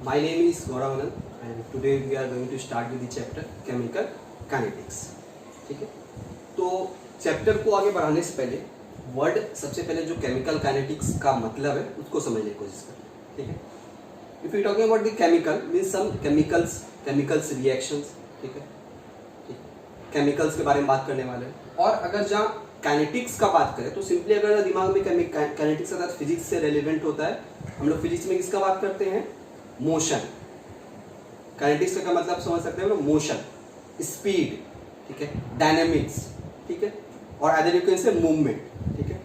My name is Gaurav Anand and today we are going to start with the chapter Chemical Kinetics. ठीक है, तो chapter को आगे बढ़ाने से पहले वर्ड सबसे पहले जो केमिकल काइनेटिक्स का मतलब है उसको समझने की कोशिश करें. ठीक है, if you talking about the chemical means some chemicals reactions. ठीक है, केमिकल्स के बारे में बात करने वाले हैं. और अगर जहाँ काइनेटिक्स का बात करें तो सिंपली अगर दिमाग में काइनेटिक्स का फिजिक्स से रिलेवेंट होता है. हम लोग फिजिक्स में किसका बात करते हैं? मोशन. काइनेटिक्स का मतलब समझ सकते हैं मोशन, स्पीड, ठीक है, डायनेमिक्स, ठीक है, और other you can say movement. ठीक है,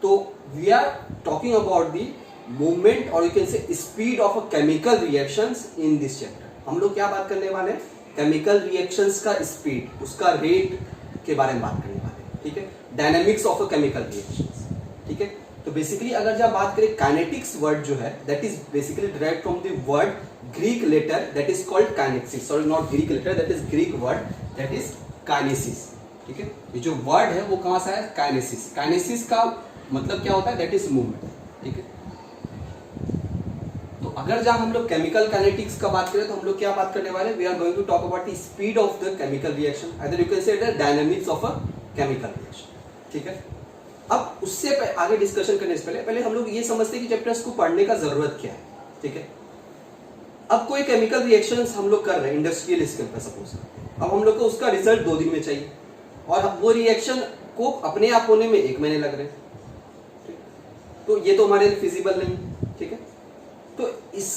तो we are talking about the movement और you can say speed of a chemical reactions in this chapter. हम लोग क्या बात करने वाले हैं? केमिकल रिएक्शंस का स्पीड, उसका रेट के बारे में बात करने वाले हैं. ठीक है, dynamics of a chemical reactions. ठीक है, तो बेसिकली अगर जब बात करें काइनेटिक्स वर्ड जो है that is basically derived from the word Greek letter that is called kinesis. Sorry, not Greek letter, that is Greek word that is kinesis. ठीक है, ये जो वर्ड है वो कहां से आया? काइनेसिस. काइनेसिस का मतलब क्या होता है? That is movement. ठीक है, तो अगर जहां हम लोग केमिकल काइनेटिक्स का बात करें तो हम लोग क्या बात करने वाले हैं? We are going to talk about the speed of the chemical reaction, other you can say the dynamics of a chemical reaction. ठीक है, अब उससे आगे डिस्कशन करने से पहले हम लोग ये समझते हैं कि चैप्टर्स को पढ़ने का जरूरत क्या है. ठीक है, अब कोई केमिकल रिएक्शंस हम लोग कर रहे हैं इंडस्ट्रियल स्केल पर सपोज. अब हम लोग को उसका रिजल्ट 2 दिन में चाहिए और वो रिएक्शन को अपने आप होने में 1 महीने लग रहे हैं. तो ये तो हमारे लिए फिजिबल नहीं. ठीक है, तो इस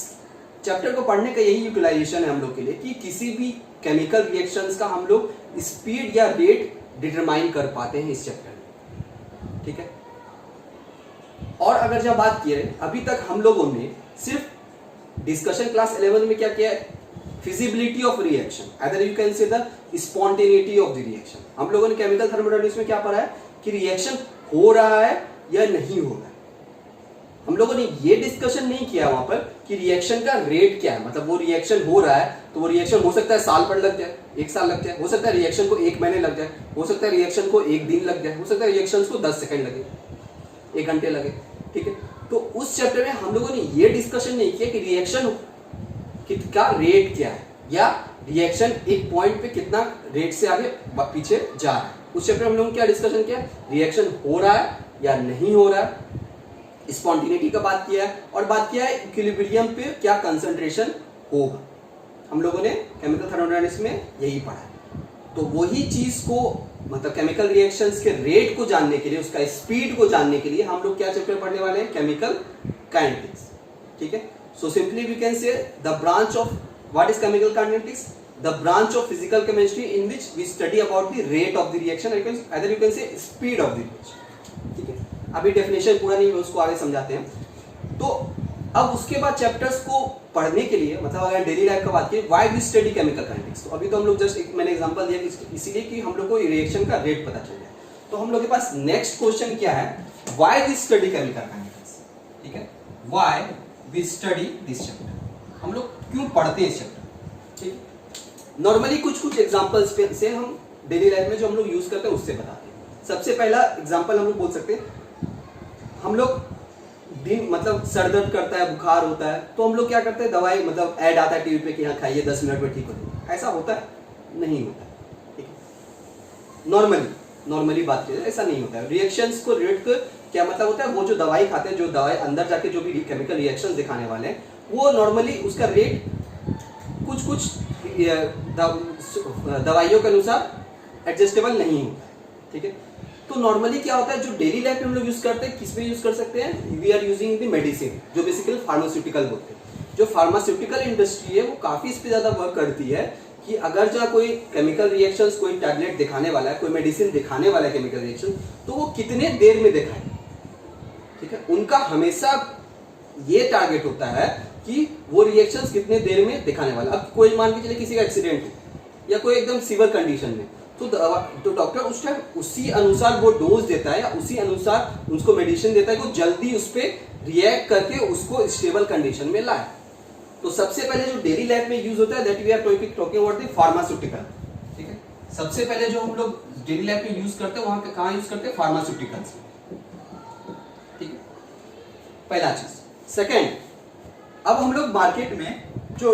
चैप्टर को पढ़ने का यही यूटिलाइजेशन है हम लोग के लिए कि किसी भी केमिकल रिएक्शंस का हम लोग स्पीड या रेट डिटरमाइन कर पाते हैं इस चैप्टर में. ठीक है, और अगर जब बात किए अभी तक हम लोगों ने सिर्फ डिस्कशन क्लास 11 में क्या किया है? Feasibility of reaction, other you can say the spontaneity of the reaction. हम लोगों ने केमिकल थर्मोडायनामिक्स में क्या पढ़ा है कि रिएक्शन हो रहा है या नहीं हो रहा है. हम लोगों ने ये डिस्कशन नहीं किया वहां पर कि रिएक्शन का रेट क्या है. मतलब वो रिएक्शन हो रहा है तो वो रिएक्शन हो सकता है साल भर लग जाए, 1 साल लग जाए, हो सकता है रिएक्शन को 1 महीने लग जाए, हो सकता है रिएक्शन को 1 दिन लग जाए, हो सकता है रिएक्शन को 10 सेकंड लगे, 1 घंटे लगे. ठीक है, तो उस चैप्टर में हम लोगों ने ये डिस्कशन नहीं किया कि रिएक्शन का रेट क्या है या रिएक्शन एक पॉइंट पे कितना रेट से आगे पीछे जा रहा है. उस चैप्टर में हम लोगों ने क्या डिस्कशन किया? रिएक्शन हो रहा है या नहीं हो रहा है, स्पॉन्टेनिटी का बात किया है और बात किया है इक्विलिब्रियम पे क्या कंसंट्रेशन होगा. हम लोगों ने केमिकल थर्मोडायनामिक्स में यही पढ़ा है. तो वही चीज को मतलब केमिकल रिएक्शंस के रेट को जानने के लिए, उसका स्पीड को जानने के लिए हम लोग क्या चैप्टर पढ़ने वाले हैं? Chemical kinetics. ठीक है, so simply we can say the branch of what is chemical kinetics, the branch of physical chemistry in which we study about the rate of the reaction, other you can say speed of the reaction. ठीक है, अभी definition पूरा नहीं है, उसको आगे समझाते हैं. तो अब उसके बाद चैप्टर्स को पढ़ने के लिए मतलब अगर डेली लाइफ का बात करें, why we study chemical kinetics, तो अभी तो हम लोग जस्ट मैंने एग्जांपल दिया कि इसीलिए कि हम लोग को रिएक्शन का रेट पता चल जाए. तो हम लोग के पास नेक्स्ट क्वेश्चन क्या है? Why we study chemical kinetics. ठीक है, why we study this chapter, हम लोग क्यों पढ़ते हैं इस चैप्टर. ठीक है, नॉर्मली कुछ एग्जांपल्स से हम डेली लाइफ में जो हम लोग यूज करते हैं उससे बताते हैं. सबसे पहला एग्जांपल हम लोग बोल सकते हैं, हम लोग दिन मतलब सर दर्द करता है, बुखार होता है, तो हम लोग क्या करते हैं? दवाई मतलब ऐड आता है टीवी पे कि हाँ खाइए 10 मिनट में ठीक हो जाएगा. ऐसा होता है? नहीं होता है. ठीक है, नॉर्मली बात की ऐसा नहीं होता है. रिएक्शंस को रेट कर क्या मतलब होता है? वो जो दवाई खाते हैं, जो दवाई अंदर जाके जो भी केमिकल रिएक्शंस दिखाने वाले हैं, वो नॉर्मली उसका रेट कुछ दवाइयों के अनुसार एडजस्टेबल नहीं होता है. ठीक है, तो नॉर्मली क्या होता है जो डेली लाइफ में हम लोग यूज करते हैं, किस में यूज कर सकते हैं? We are using the medicine, जो बेसिकली फार्मास्यूटिकल बोलते हैं. जो फार्मास्यूटिकल इंडस्ट्री है वो काफी इस पे ज्यादा वर्क करती है कि अगर जहाँ कोई केमिकल रिएक्शंस, कोई टैबलेट दिखाने वाला है, कोई मेडिसिन दिखाने वाला है केमिकल रिएक्शन, तो वो कितने देर में दिखाए. ठीक है, उनका हमेशा ये टारगेट होता है कि वो रिएक्शंस कितने देर में दिखाने वाला. अब कोई मान के चले किसी का एक्सीडेंट हो या कोई एकदम सीवियर कंडीशन में, तो डॉक्टर उस टाइम उसी अनुसार वो डोज देता है या उसी अनुसार उसको मेडिसिन देता है कि वो जल्दी उस पर रिएक्ट करके उसको स्टेबल कंडीशन में लाए. तो सबसे पहले जो डेली लाइफ में यूज होता है that we are talking about the pharmaceutical. ठीक है, सबसे पहले जो हम लोग डेली लाइफ में यूज करते हैं वहां पे कहां यूज करते हैं? फार्मास्यूटिकल्स. ठीक है, पहला चीज. सेकेंड, अब हम लोग मार्केट में जो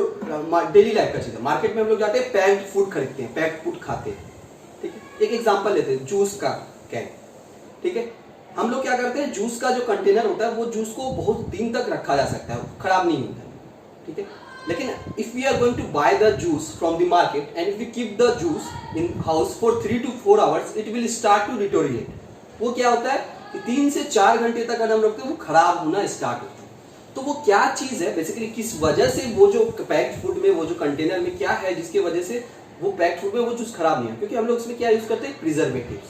डेली लाइफ का चीज है, मार्केट में हम लोग जाते हैं पैक्ड फूड खरीदते हैं, पैक्ड फूड खाते हैं, ठीक है। एक एग्जांपल लेते हैं जूस का कैन, ठीक है। हम लोग क्या करते हैं, जूस का जो कंटेनर होता है वो जूस को बहुत दिन तक रखा जा सकता है, खराब नहीं होता है, ठीक है। लेकिन if we are going to buy the juice from the market and if we keep the juice in house for 3 to 4 hours it will start to deteriorate. वो क्या होता है कि 3 से 4 घंटे तक अगर हम रखते हैं वो खराब होना स्टार्ट होता है। तो वो क्या चीज है बेसिकली, किस वजह से वो जो पैक्ड फूड में वो जो कंटेनर में क्या है जिसकी वजह से वो पैक्ड फूड में वो जूस खराब नहीं है, क्योंकि हम लोग इसमें क्या यूज करते हैं, प्रिजर्वेटिव्स।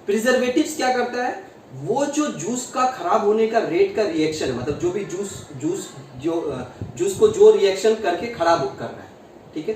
प्रिजर्वेटिव्स क्या करता है, वो जो जूस का खराब होने का रेट का रिएक्शन है, मतलब जो भी जूस को जो रिएक्शन करके खराब कर रहा है, ठीक है,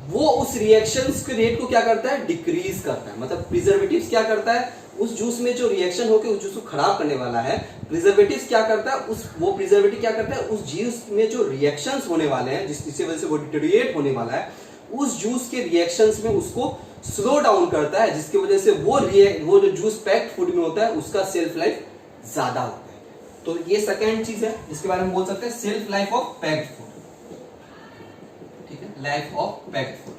वो उस रिएक्शंस के रेट को क्या करता है, डिक्रीज करता है। मतलब प्रिजर्वेटिव्स क्या करता है, उस जूस में जो रिएक्शन होकर उस जूस को खराब करने वाला है, प्रिजर्वेटिव्स क्या करता है, वो प्रिजर्वेटिव क्या करता है, उस जूस में जो रिएक्शंस होने वाले हैं जिसकी वजह से वो डिटेरिएट होने वाला है, उस जूस के रिएक्शंस में उसको स्लो डाउन करता है, जिसकी वजह से वो जो जूस पैक्ड फूड में होता है उसका सेल्फ लाइफ ज्यादा होता है। तो ये सेकेंड चीज है जिसके बारे में बोल सकते हैं, self life of packed food, ठीक है, लाइफ ऑफ पैक्ड फूड।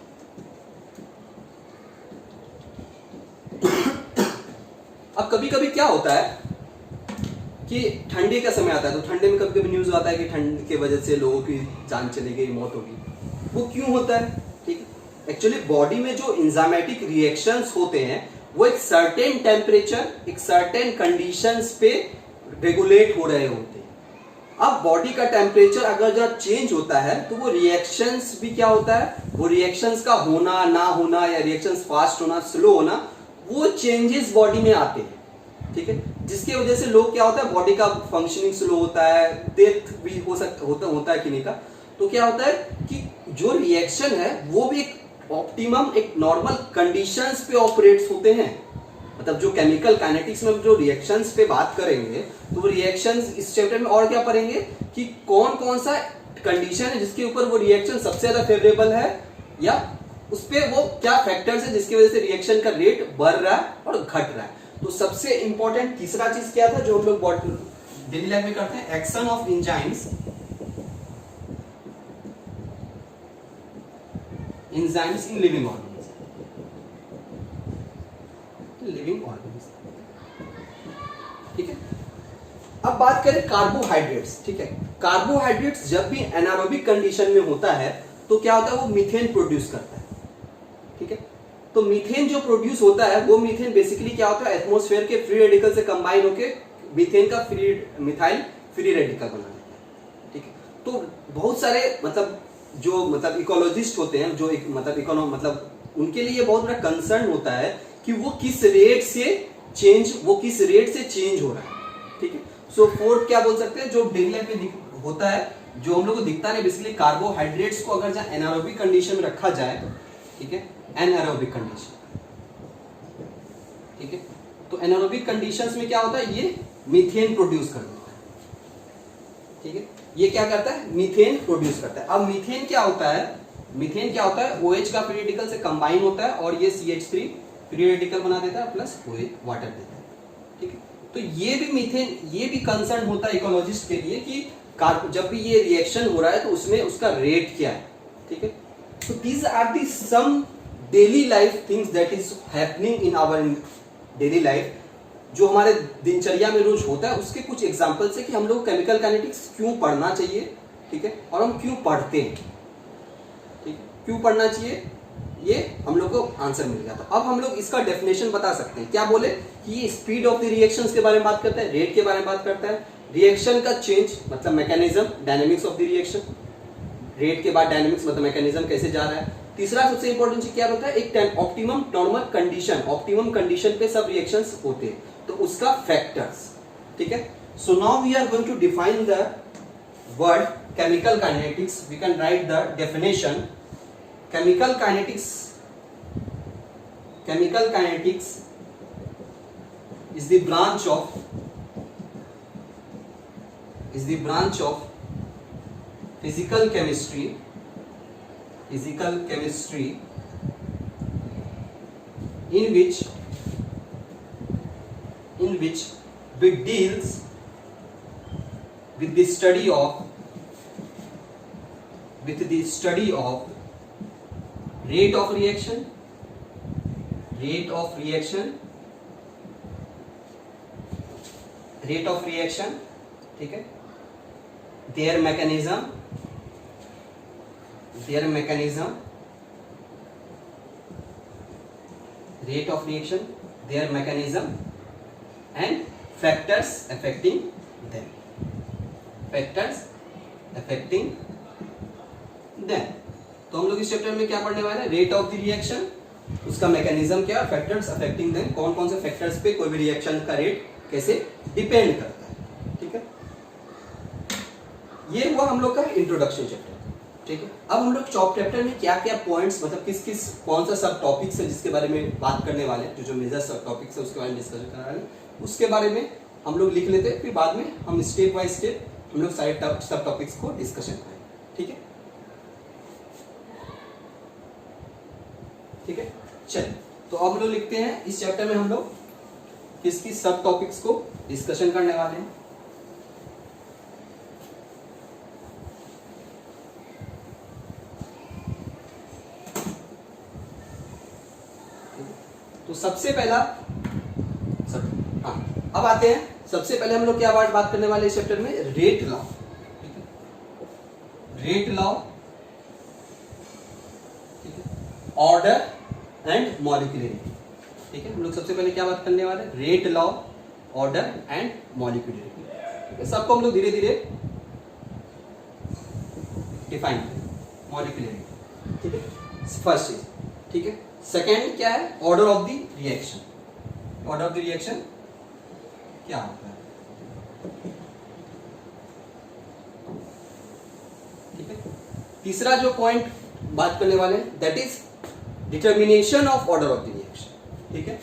अब कभी कभी क्या होता है कि ठंडी का समय आता है, तो ठंडे में कभी कभी न्यूज आता है कि ठंड की वजह से लोगों की जान चली गई, मौत होगी। वो क्यों होता है, ठीक है। एक्चुअली बॉडी में जो एंजाइमेटिक रिएक्शंस होते हैं वो एक सर्टेन टेम्परेचर, एक सर्टेन कंडीशंस पे रेगुलेट हो रहे होते हैं। अब बॉडी का टेम्परेचर अगर जब चेंज होता है तो वो रिएक्शंस भी क्या होता है, वो रिएक्शंस का होना ना होना या रिएक्शंस फास्ट होना स्लो होना, वो चेंजेस बॉडी में आते हैं, ठीक है, जिसकी वजह से लोग क्या होता है, बॉडी का फंक्शनिंग स्लो होता है, डेथ भी होता है किन्हीं का। तो क्या होता है कि जो रिएक्शन है वो भी एक ऑप्टिमम, एक नॉर्मल कंडीशंस पे ऑपरेट्स होते हैं। मतलब जो केमिकल काइनेटिक्स में जो रिएक्शंस पे बात करेंगे तो वो रिएक्शंस इस चैप्टर में और क्या पढ़ेंगे कि कौन कौन सा कंडीशन है जिसके ऊपर वो रिएक्शन सबसे ज्यादा फेवरेबल है, या उस पे वो क्या फैक्टर्स है जिसकी वजह से रिएक्शन का रेट बढ़ रहा है और घट रहा है। तो सबसे इंपॉर्टेंट तीसरा चीज क्या था जो हम लोग डेली लाइफ में करते हैं, action of enzymes in living organism, ठीक है। अब बात करें कार्बोहाइड्रेट्स, ठीक है। कार्बोहाइड्रेट्स जब भी एनारोबिक कंडीशन में होता है तो क्या होता है, वो मीथेन प्रोड्यूस करता है, ठीक है। तो मीथेन जो प्रोड्यूस होता है वो मीथेन बेसिकली क्या होता है, एटमॉस्फेयर के फ्री रेडिकल से कंबाइन होकर मीथेन का मिथाइल फ्री रेडिकल बना देता है, ठीक है। तो बहुत सारे मतलब इकोलॉजिस्ट होते हैं जो मतलब उनके लिए बहुत बड़ा कंसर्न होता है कि वो किस रेट से चेंज हो रहा है, ठीक है। सो फोर्थ क्या बोल सकते हैं, जो डेली लाइफ में होता है, जो हम लोग को दिखता नहीं, बेसिकली कार्बोहाइड्रेट्स को अगर जहां एनारोबिक कंडीशन में रखा जाए, ठीक है, एनारोबिक कंडीशन, ठीक है, तो एनारोबिक कंडीशंस में क्या होता है, ये मीथेन प्रोड्यूस कर देता है, ठीक है। ये क्या करता है, मीथेन प्रोड्यूस करता है। अब मीथेन क्या होता है, OH का फ्री रेडिकल से कंबाइन होता है और ये CH3 फ्री रेडिकल बना देता है प्लस OH वाटर देता है, ठीक है। तो ये भी मीथेन, ये भी कंसर्न होता है इकोलॉजिस्ट के लिए कि जब भी ये रिएक्शन हो रहा है तो उसमें उसका रेट क्या है, ठीक है। So these are the some daily life things that is happening in our daily life, जो हमारे दिनचर्या में रोज होता है। उसके कुछ एग्जांपल्स है कि हम लोग केमिकल काइनेटिक्स क्यों पढ़ना चाहिए, ठीक है, और हम क्यों पढ़ते हैं, ठीक है, क्यों पढ़ना चाहिए, ये हम लोग को आंसर मिल गया। तो अब हम लोग इसका डेफिनेशन बता सकते हैं। क्या बोले कि ये स्पीड ऑफ द रिएक्शंस के बारे में बात करता है, रेट के बारे में बात करता है, रिएक्शन का चेंज मतलब mechanism, dynamics of the reaction, rate के बाद डायनेमिक्स मतलब मैकेनिज्म कैसे जा रहा है। तीसरा सबसे इंपॉर्टेंट चीज क्या होता है, एक optimum normal condition, optimum condition पे सब रिएक्शंस होते हैं, तो उसका फैक्टर्स, ठीक है। So now we are going to define the word chemical kinetics. We can write the definition. Chemical kinetics is the branch of physical chemistry in which it deals with the study of with the study of rate of reaction, rate of reaction, rate of reaction, ठीक है, their mechanism, rate of reaction, their mechanism and factors affecting them, factors affecting them. तो हम लोग इस chapter में क्या पढ़ने वाले हैं? रेट ऑफ द रिएक्शन, उसका मैकेनिज्म क्या, फैक्टर्स अफेक्टिंग देम, कौन कौन से फैक्टर्स पे कोई भी रिएक्शन का रेट कैसे डिपेंड करता है, ठीक है। ये हुआ हम लोग का इंट्रोडक्शन चैप्टर, ठीक है। अब हम लोग चैप्टर में क्या क्या पॉइंट्स, मतलब किस किस कौन सा सब टॉपिक्स है जिसके बारे में बात करने वाले हैं, जो मेजर सब टॉपिक्स है उसके बारे में डिस्कशन करने वाले हैं, उसके बारे में हम लोग लिख लेते हैं, फिर बाद में हम स्टेप बाय स्टेप हम लोग सारे सब टॉपिक्स को डिस्कशन करेंगे, ठीक है, ठीक है। चलिए, तो अब हम लोग लिखते हैं इस चैप्टर में हम लोग किस किस सब टॉपिक्स को डिस्कशन करने वाले हैं। तो सबसे पहला अब आते हैं, सबसे पहले हम लोग क्या बात करने वाले इस चैप्टर में? रेट लॉ, ठीक है, रेट लॉ, ठीक है, ऑर्डर एंड मॉलिक्यूलरिटी, ठीक है। हम लोग सबसे पहले क्या बात करने वाले? Rate law, order and molecularity, ठीक है। सबको हम लोग धीरे धीरे डिफाइन करें। मॉलिक्यूलरिटी, ठीक है, फर्स्ट चीज, ठीक है। सेकेंड क्या है? Order of the reaction, order of the reaction क्या होता है, ठीक है। तीसरा जो पॉइंट बात करने वाले हैं that is determination of order of the reaction, ठीक है।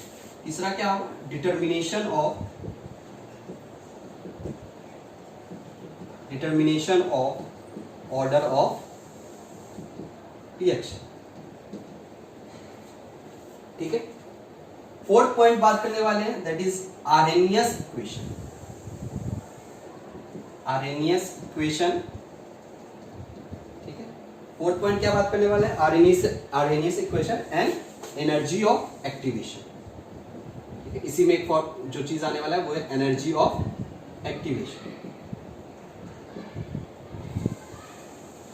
तीसरा क्या होगा? Determination of order of reaction, ठीक है। फोर्थ पॉइंट बात करने वाले हैं that is Arrhenius equation, Arrhenius equation, ठीक है। फोर्थ पॉइंट क्या बात करने वाले हैं? Arrhenius equation and energy of activation, ठीक है। इसी में एक जो चीज आने वाला है वो है एनर्जी ऑफ एक्टिवेशन,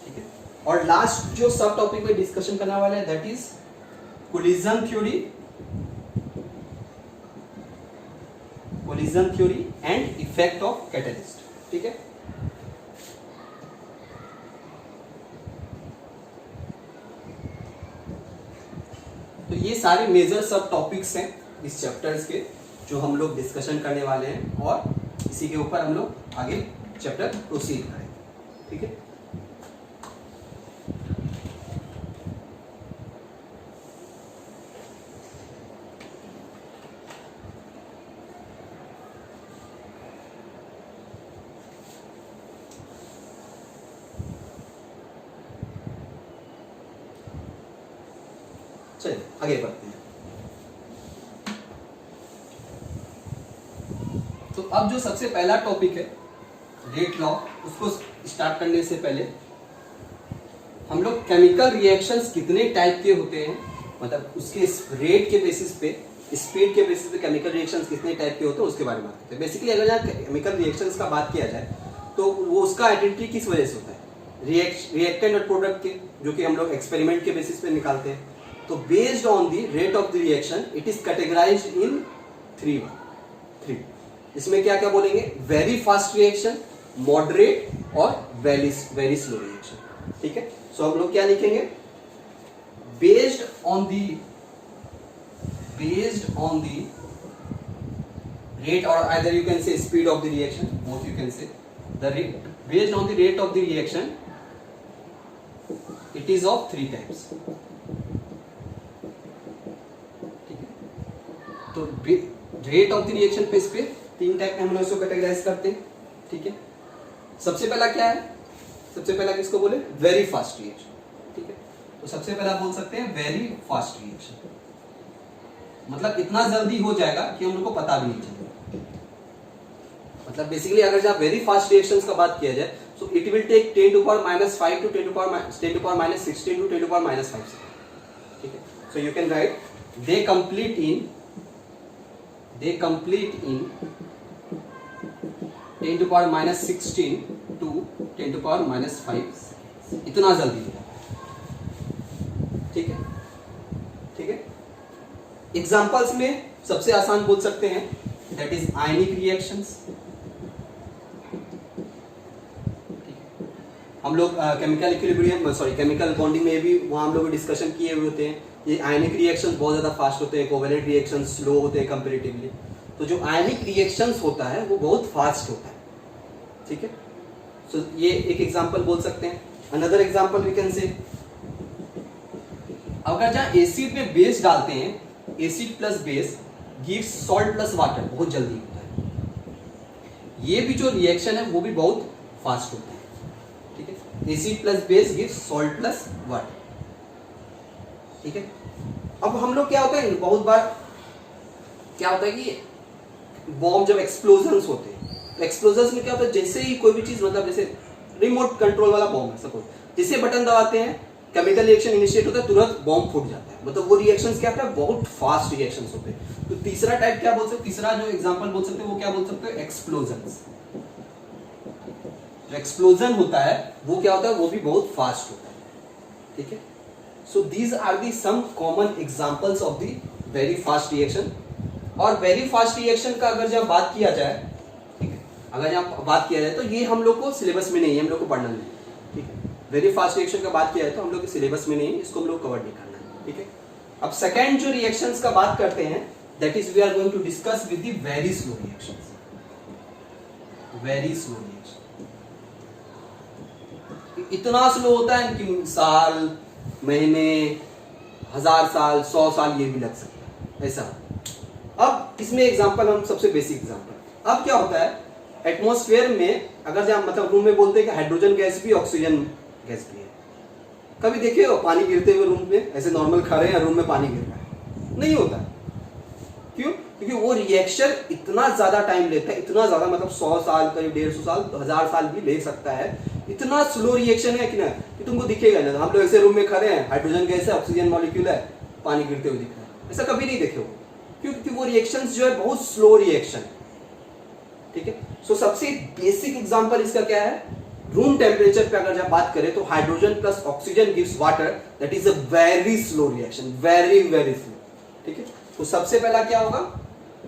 ठीक है। और लास्ट जो सब टॉपिक में डिस्कशन करने वाले हैं that is collision theory and effect of catalyst, ठीक है। तो ये सारे मेजर सब टॉपिक्स हैं इस चैप्टर्स के जो हम लोग डिस्कशन करने वाले हैं, और इसी के ऊपर हम लोग आगे चैप्टर प्रोसीड करेंगे, ठीक है। चलिए आगे बढ़ते हैं। तो अब जो सबसे पहला टॉपिक है रेट लॉ, उसको स्टार्ट करने से पहले हम लोग केमिकल रिएक्शंस कितने टाइप के होते हैं, मतलब उसके रेट के बेसिस पे, स्पीड के बेसिस पे केमिकल रिएक्शंस कितने टाइप के होते हैं उसके बारे में बात करते हैं। बेसिकली अगर यहाँ केमिकल रिएक्शंस का बात किया जाए तो वो उसका आइडेंटिटी किस वजह से होता है? रिएक्टेंट और प्रोडक्ट के, जो कि हम लोग एक्सपेरिमेंट के बेसिस पे निकालते हैं। तो based on the rate of the reaction it is categorised in three. इसमें क्या क्या बोलेंगे? वेरी फास्ट रिएक्शन, मॉडरेट और वेरी स्लो रिएक्शन, ठीक है। सो हम लोग क्या लिखेंगे? Based on the rate, or either you can say speed of the reaction, both you can say, the rate based on the rate of the reaction it is of three types, ठीक है। तो rate of the reaction पे इस पे तीन type में हम लोग इसको कैटेगराइज करते हैं, ठीक है। सबसे पहला क्या है? सबसे पहला किसको बोले? वेरी फास्ट रिएक्शन, ठीक है। तो सबसे पहला बोल सकते हैं वेरी फास्ट रिएक्शन, मतलब इतना जल्दी हो जाएगा कि हम लोग को पता भी नहीं चलेगा। मतलब बेसिकली अगर जब वेरी फास्ट रिएक्शंस का बात किया जाए तो it will take 10 to power minus 5 to 10 to power minus 16 to 10 to power minus 5 seconds. ठीक है, so you can write they complete in 10 to power minus 16 to 10 to power minus 5 seconds. इतना जल्दी होगा. ठीक है, ठीक है. एग्जाम्पल्स में सबसे आसान बोल सकते हैं दैट इज आयनिक रिएक्शंस. हम लोग केमिकल इक्विलिब्रियम केमिकल बॉन्डिंग में भी वहाँ हम लोग डिस्कशन किए हुए होते हैं. ये आयनिक रिएक्शंस बहुत ज़्यादा फास्ट होते हैं, कोवेलेंट रिएक्शंस स्लो होते हैं कंपैरेटिवली. तो जो आयनिक रिएक्शंस होता है वो बहुत फास्ट होता है. ठीक है, सो ये एक एग्जांपल बोल सकते हैं. अनदर एग्जांपल वी कैन से, अगर जहाँ एसिड में बेस डालते हैं, acid plus base gives salt plus water, बहुत जल्दी होता है. ये भी जो रिएक्शन है वो भी बहुत फास्ट होता है. ठीक है, acid plus base gives salt plus water. ठीक है, अब हम लोग क्या होता है, बहुत बार क्या होता है कि बॉम्ब जब एक्सप्लोजन्स होते हैं, तो एक्सप्लोजन्स में क्या होता है, जैसे ही कोई भी चीज मतलब जैसे रिमोट कंट्रोल वाला बॉम्ब है सपोज, जैसे बटन दबाते हैं केमिकल रिएक्शन इनिशिएट होता है, तुरंत बॉम्ब फूट जाता है. मतलब वो रिएक्शंस क्या होता है, बहुत फास्ट रिएक्शंस होते हैं. तो तीसरा टाइप क्या बोल सकते हैं, तीसरा जो एग्जांपल बोल सकते हैं वो क्या बोल सकते हैं, एक्सप्लोजन्स. जो एक्सप्लोजन होता है वो क्या होता है, वो भी बहुत फास्ट होता है. ठीक है, so these are the some common examples of the very fast reaction. और वेरी फास्ट रिएक्शन का अगर जब बात किया जाए, ठीक है, अगर जब बात किया जाए तो ये हम लोग को सिलेबस में नहीं है, हम लोग को पढ़ना नहीं है. ठीक है, वेरी फास्ट रिएक्शन का बात किया जाए तो हम लोग के सिलेबस में नहीं है, इसको हम लोग कवर नहीं करना है. ठीक है, अब सेकेंड जो रिएक्शंस का बात करते हैं that is we are going to discuss with the very slow reactions. Very slow reaction इतना स्लो होता है कि साल, महीने, 1000 साल, 100 साल ये भी लग सकता है, ऐसा. अब इसमें एग्जांपल, हम सबसे बेसिक एग्जांपल, अब क्या होता है एटमॉस्फेयर में, अगर जब मतलब रूम में बोलते हैं कि हाइड्रोजन गैस भी ऑक्सीजन गैस भी है. कभी देखे हो पानी गिरते हुए रूम में, ऐसे नॉर्मल खा रहे हैं रूम में पानी गिर रहा है, नहीं होता. क्यों? क्योंकि वो रिएक्शन इतना ज्यादा टाइम लेता है, इतना ज्यादा, मतलब 100 साल, करीब 150 साल, 1000 साल भी ले सकता है. इतना स्लो रिएक्शन है कि ना कि तुमको दिखेगा ना. हम लोग ऐसे रूम में खड़े हैं, हाइड्रोजन गैस है, ऑक्सीजन मॉलिक्यूल है, पानी गिरते हुए दिख रहा है, ऐसा कभी नहीं देखे हो. क्योंकि वो रिएक्शंस जो है बहुत स्लो रिएक्शन है. ठीक है, सो सबसे बेसिक एग्जांपल इसका क्या है, रूम टेम्परेचर पे अगर जब बात करें तो hydrogen plus oxygen gives water, that is a very slow reaction, very very slow. ठीक है, तो सबसे पहला क्या होगा,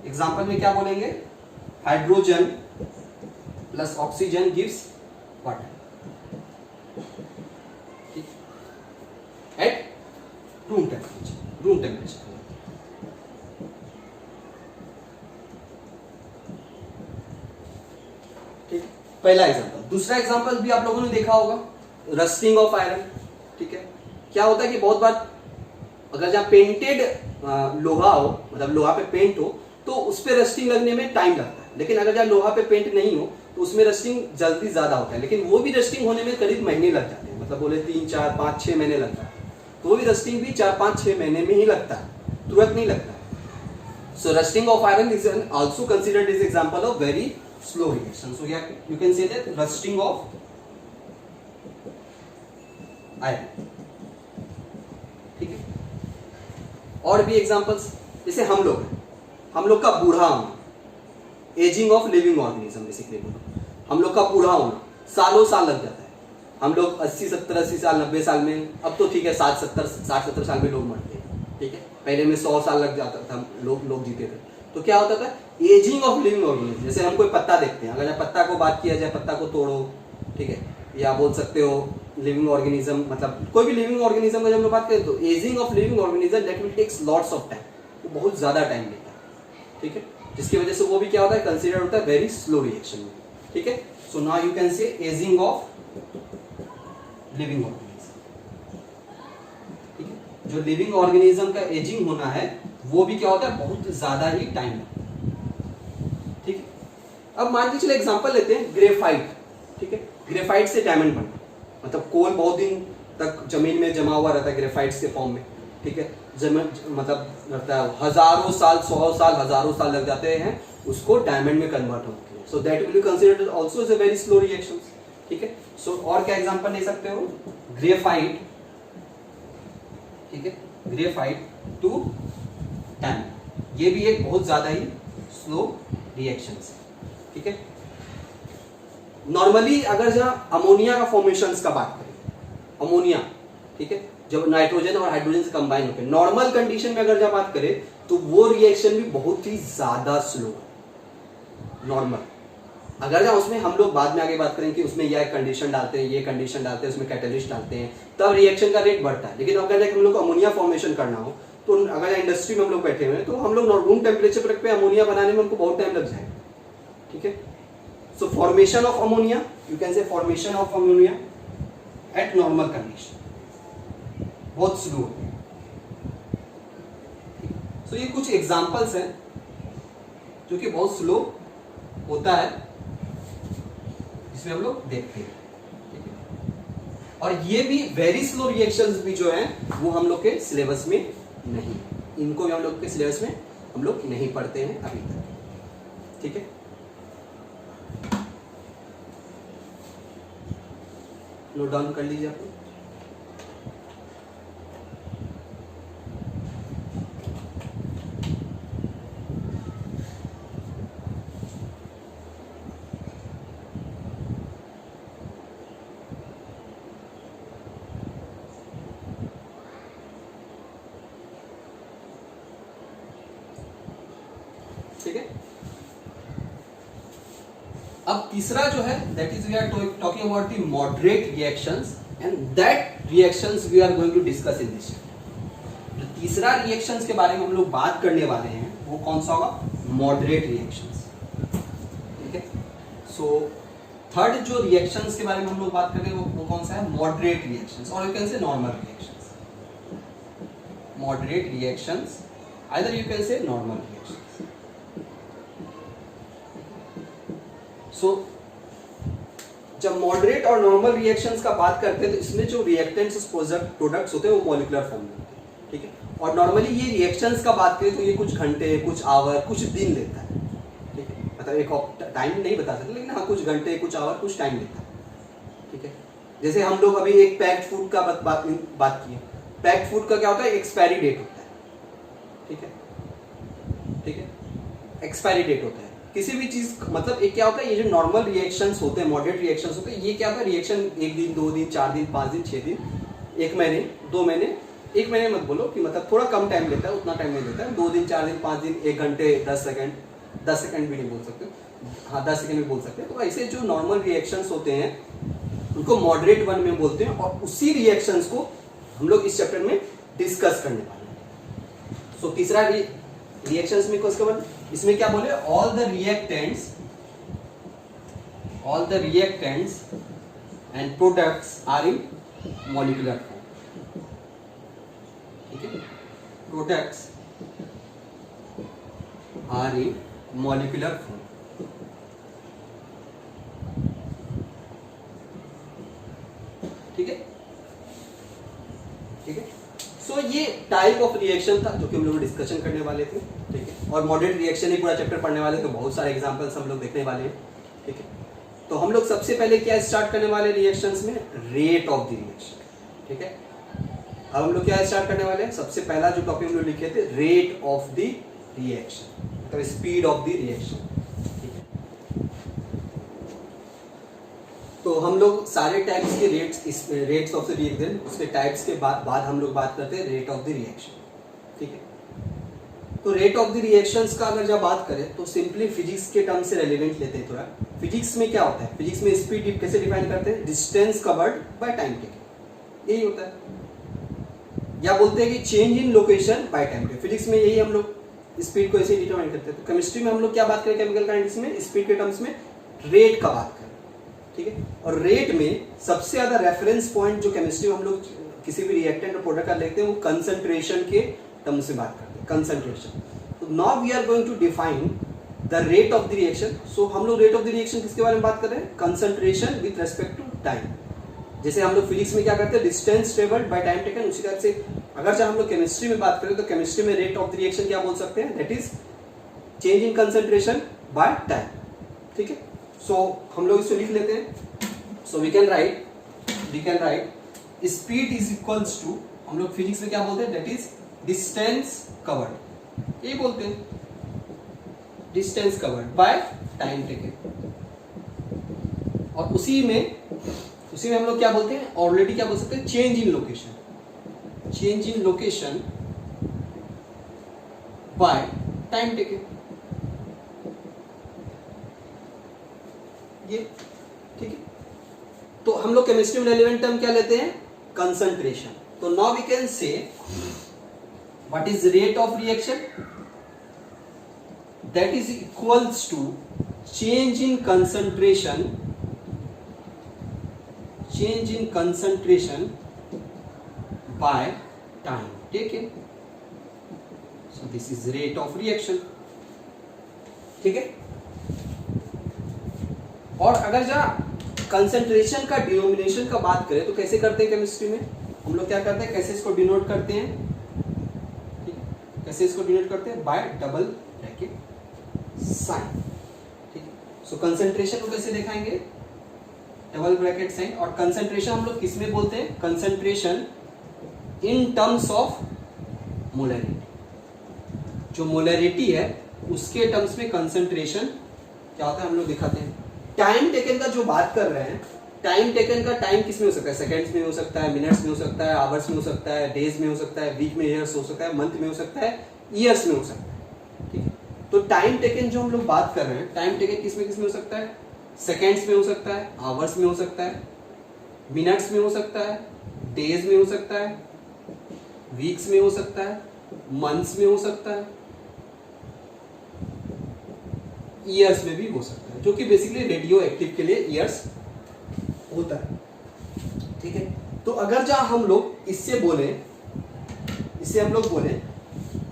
एग्जांपल में क्या बोलेंगे, hydrogen plus oxygen gives water at room temperature. Room temperature पहला एग्जांपल. दूसरा एग्जांपल भी आप लोगों ने देखा होगा, रस्टिंग ऑफ आयरन. ठीक है, क्या होता है कि बहुत बार अगर जहाँ पेंटेड लोहा हो, मतलब लोहा पे पेंट हो, तो उस पे रस्टिंग लगने में टाइम लगता है. लेकिन अगर जहाँ लोहा पे पेंट नहीं हो तो उसमें रस्टिंग जल्दी ज्यादा होता है. लेकिन वो भी रस्टिंग होने में करीब महीने लग जाते हैं, मतलब बोले 3, 4, 5, 6 महीने लगता है. तो वो भी रस्टिंग भी 4, 5, 6 महीने में ही लगता है, तुरंत नहीं लगता. So rusting of iron is also considered is example of very slow reaction. So yeah, you can say that rusting of iron. ठीक है, और भी एग्जांपल्स, जैसे हम लोग का बूढ़ा होना, ageing of living organism. Basically हम लोग का बूढ़ा होना सालों साल लग जाता है. हम लोग 80, 70, 80 साल, 90 साल में, अब तो ठीक है 60, 70 साल में लोग मरते हैं. ठीक है, पहले में 100 साल लग जाता था, लोग जीते थे. तो क्या होता था, एजिंग ऑफ लिविंग ऑर्गेनिज्म. जैसे हम कोई पत्ता देखते हैं, अगर पत्ता को बात किया जाए, पत्ता को तोड़ो, ठीक है, या बोल सकते हो लिविंग ऑर्गेनिज्म, मतलब कोई भी लिविंग ऑर्गेनिज्म का जब हम बात करें तो ageing of living organism that will takes lots of time, वो बहुत ज्यादा टाइम लेता है. ठीक है, जिसकी वजह से वो भी क्या होता है, कंसीडर होता है वेरी स्लो रिएक्शन में. ठीक है, सो नाउ यू कैन से एजिंग ऑफ लिविंग ऑर्गेनिज्म. ठीक है, जो लिविंग ऑर्गेनिज्म का एजिंग होना है वो भी क्या होता है, बहुत ज्यादा ही टाइम लगता है. ठीक है, अब मान के चले एग्जांपल लेते हैं ग्रेफाइट. ठीक है, ग्रेफाइट से डायमंड बनता है, मतलब कोल बहुत दिन तक जमीन में जमा हुआ रहता है ग्रेफाइट के फॉर्म में. ठीक है, मतलब रहता है हजारों साल, 100 साल, हजारों साल लग जाते हैं उसको डायमंड में कन्वर्ट होने के लिए. So that will be considered also as a very slow reaction. ठीक है। सो और क्या एग्जांपल ले सकते हो, ग्रेफाइट, ठीक है, ग्रेफाइट टू टैन, ये भी एक बहुत ज्यादा ही स्लो रिएक्शन है, ठीक है। नॉर्मली अगर जहां अमोनिया का फॉर्मेशन का बात करें, अमोनिया, ठीक है, जब नाइट्रोजन और हाइड्रोजन से कंबाइन होकर नॉर्मल कंडीशन में अगर जब बात करें तो वो रिएक्शन भी बहुत ही ज्यादा स्लो है नॉर्मल। अगर जब उसमें हम लोग बाद में आगे बात करें कि उसमें यह कंडीशन डालते हैं, ये कंडीशन डालते हैं, उसमें कैटलिस्ट डालते हैं, तब रिएक्शन का रेट बढ़ता है। लेकिन अगर हम लोग को अमोनिया फॉर्मेशन करना हो तो अगर इंडस्ट्री में हम लोग बैठे हुए हैं तो हम लोग रूम टेम्परेचर पे अमोनिया बनाने में हमको बहुत टाइम लग जाएगा, ठीक है। सो formation of ammonia, you can से formation of ammonia eight normal condition बहुत स्लो है। सो ये कुछ एग्जांपल्स हैं जो कि बहुत स्लो होता है, जिसमें हम लोग देखते हैं, और ये भी वेरी स्लो रिएक्शंस भी जो हैं वो हम लोग के सिलेबस में नहीं, इनको भी हम लोग के सिलेबस में हम लोग नहीं पढ़ते हैं अभी तक, ठीक है। नोट डाउन कर लीजिए आप लोग। ठीक है। अब तीसरा जो है that is we are talking about the moderate reactions and that reactions we are going to discuss in this. जो तीसरा रिएक्शंस के बारे में हम लोग बात करने वाले हैं वो कौन सा होगा, मॉडरेट रिएक्शंस, ठीक है। सो थर्ड जो रिएक्शंस के बारे में हम लोग बात करेंगे वो कौन सा है, मॉडरेट रिएक्शंस, और you can say normal reactions, moderate reactions, either you can say normal reactions. So जब मॉडरेट और नॉर्मल रिएक्शंस का बात करते हैं तो इसमें जो रिएक्टेंट्स प्रोडक्ट्स होते हैं वो मॉलिक्यूलर फॉर्म में होते हैं, ठीक है। और नॉर्मली ये रिएक्शंस का बात करें तो ये कुछ घंटे, कुछ आवर, कुछ दिन लेता है, ठीक है। मतलब एक टाइम नहीं बता सकते, लेकिन हाँ कुछ घंटे, कुछ आवर, कुछ टाइम लेता है, ठीक है। जैसे हम लोग अभी एक पैक्ड फूड का बात की, पैक्ड फूड का क्या होता है, एक्सपायरी डेट होता है, ठीक है, ठीक है, एक्सपायरी डेट होता है किसी भी चीज। मतलब एक क्या होता है, ये जो नॉर्मल रिएक्शंस होते हैं, मॉडरेट रिएक्शंस होते हैं, ये क्या होता है, रिएक्शन 1 दिन, 2 दिन, 4 दिन, 5 दिन, 6 दिन, 1 महीने, 2 महीने, 1 महीने मत बोलो कि मतलब थोड़ा कम टाइम लेता है, उतना टाइम नहीं लेता है, 2 दिन, 4 दिन, 5 दिन, 1 घंटे, 10 सेकंड, 10 सेकंड भी नहीं बोल सकते, हाँ 10 सेकंड भी बोल सकते हैं। तो ऐसे जो नॉर्मल रिएक्शंस होते हैं उनको मॉडरेट वन में बोलते हैं, और उसी रिएक्शंस को हम लोग इस चैप्टर में डिस्कस करने वाले हैं। सो तीसरा रिएक्शंस में उसके बाद इसमें क्या बोले, all the reactants and products are in molecular form, ठीक है, products are in molecular form, ठीक है, ठीक है। सो ये टाइप ऑफ रिएक्शन था जो कि हम लोग डिस्कशन करने वाले थे, ठीक है। और मॉडरेट रिएक्शन ही पूरा चैप्टर पढ़ने वाले, तो बहुत सारे एग्जांपल्स हम लोग देखने वाले हैं, ठीक है। तो हम लोग सबसे पहले क्या स्टार्ट करने वाले रिएक्शंस में, रेट ऑफ द रिएक्शन, ठीक है। अब हम लोग क्या स्टार्ट करने वाले हैं, सबसे पहला जो टॉपिक हम लोग लिखे थे, रेट ऑफ द रिएक्शन, मतलब स्पीड ऑफ द रिएक्शन, ठीक है। तो हम लोग सारे टाइप्स के रेट्स ऑफ द रिएक्शन, उसके टाइप्स के बाद हम लोग बात करते हैं रेट ऑफ द रिएक्शन, ठीक है। तो रेट ऑफ द रिएक्शंस का अगर जब बात करें तो सिंपली फिजिक्स के टर्म से रेलेवेंट लेते हैं थोड़ा। फिजिक्स में क्या होता है, फिजिक्स में स्पीड कैसे डिफाइन करते हैं, distance covered by time taken, यही होता है। या बोलते हैं कि change in location bye time taken, physics में यही हम लोग स्पीड को ऐसे डिटरमाइन करते हैं। तो केमिस्ट्री में हम लोग क्या बात करें, केमिकल काइनेटिक्स में स्पीड के टर्म्स में रेट का बात करें, ठीक है। और रेट में सबसे ज्यादा रेफरेंस पॉइंट जो केमिस्ट्री में हम लोग किसी भी रिएक्टेंट और प्रोडक्ट का लेते हैं वो कंसंट्रेशन के टर्म्स में बात करते हैं, कंसंट्रेशन। तो now we are going to define the rate of the reaction. So हम लोग रेट ऑफ द रिएक्शन किसके बारे में बात कर रहे हैं, concentration with respect to time. जैसे हम लोग फिजिक्स में क्या करते हैं, distance travelled by time taken, उसी तरह से अगर जब हम लोग केमिस्ट्री में बात करें तो केमिस्ट्री में रेट ऑफ द रिएक्शन क्या बोल सकते हैं, that is change in concentration by time, ठीक है। सो हम लोग इसको लिख लेते हैं। So we can write speed is equals to, हम लोग फिजिक्स में क्या बोलते हैं, दैट इज डिस्टेंस कवर्ड, ये बोलते हैं distance covered by time taken. और उसी में हम लोग क्या बोलते हैं, ऑलरेडी क्या बोल सकते हैं, change in location bye time taken, ये ठीक है। तो हम लोग केमिस्ट्री में रेलेवेंट टर्म क्या लेते हैं, कंसंट्रेशन। तो now we can say what is rate of reaction, that is equals to change in concentration by time taken, so this is rate of reaction, ठीक है। और अगर जहाँ कंसंट्रेशन का डिनोमिनेशन का बात करें तो कैसे करते हैं केमिस्ट्री में, हम लोग क्या करते हैं, कैसे इसको डिनोट करते हैं, ठीक है, कैसे इसको डिनोट करते हैं, बाय डबल ब्रैकेट साइन, ठीक है। सो कंसंट्रेशन को कैसे दिखाएंगे, डबल ब्रैकेट साइन। और कंसंट्रेशन हम लोग किस में बोलते हैं, concentration in terms of molarity, जो मोलैरिटी है उसके टर्म्स में कंसंट्रेशन क्या होता है हम लोग दिखाते हैं। टाइम टेकन का जो बात कर रहे हैं, टाइम टेकन का टाइम किस में हो सकता है, सेकंड्स में हो सकता है, मिनट्स में हो सकता है, आवर्स में हो सकता है, डेज में हो सकता है, वीक में ईयर्स हो सकता है, मंथ में हो सकता है, ईयर्स में हो सकता है, ठीक है। तो टाइम टेकन जो हम लोग बात कर रहे हैं, टाइम टेकन किस में हो सकता है, सेकेंड्स में हो सकता है, आवर्स में हो सकता है, मिनट्स में हो सकता है, डेज में हो सकता है, वीक्स में हो सकता है, मंथ्स में हो सकता है, ईयर्स में भी हो सकता है, जो कि बेसिकली रेडियो एक्टिव के लिए ईयर्स होता है, ठीक है। तो अगर जहां हम लोग इससे हम लोग बोले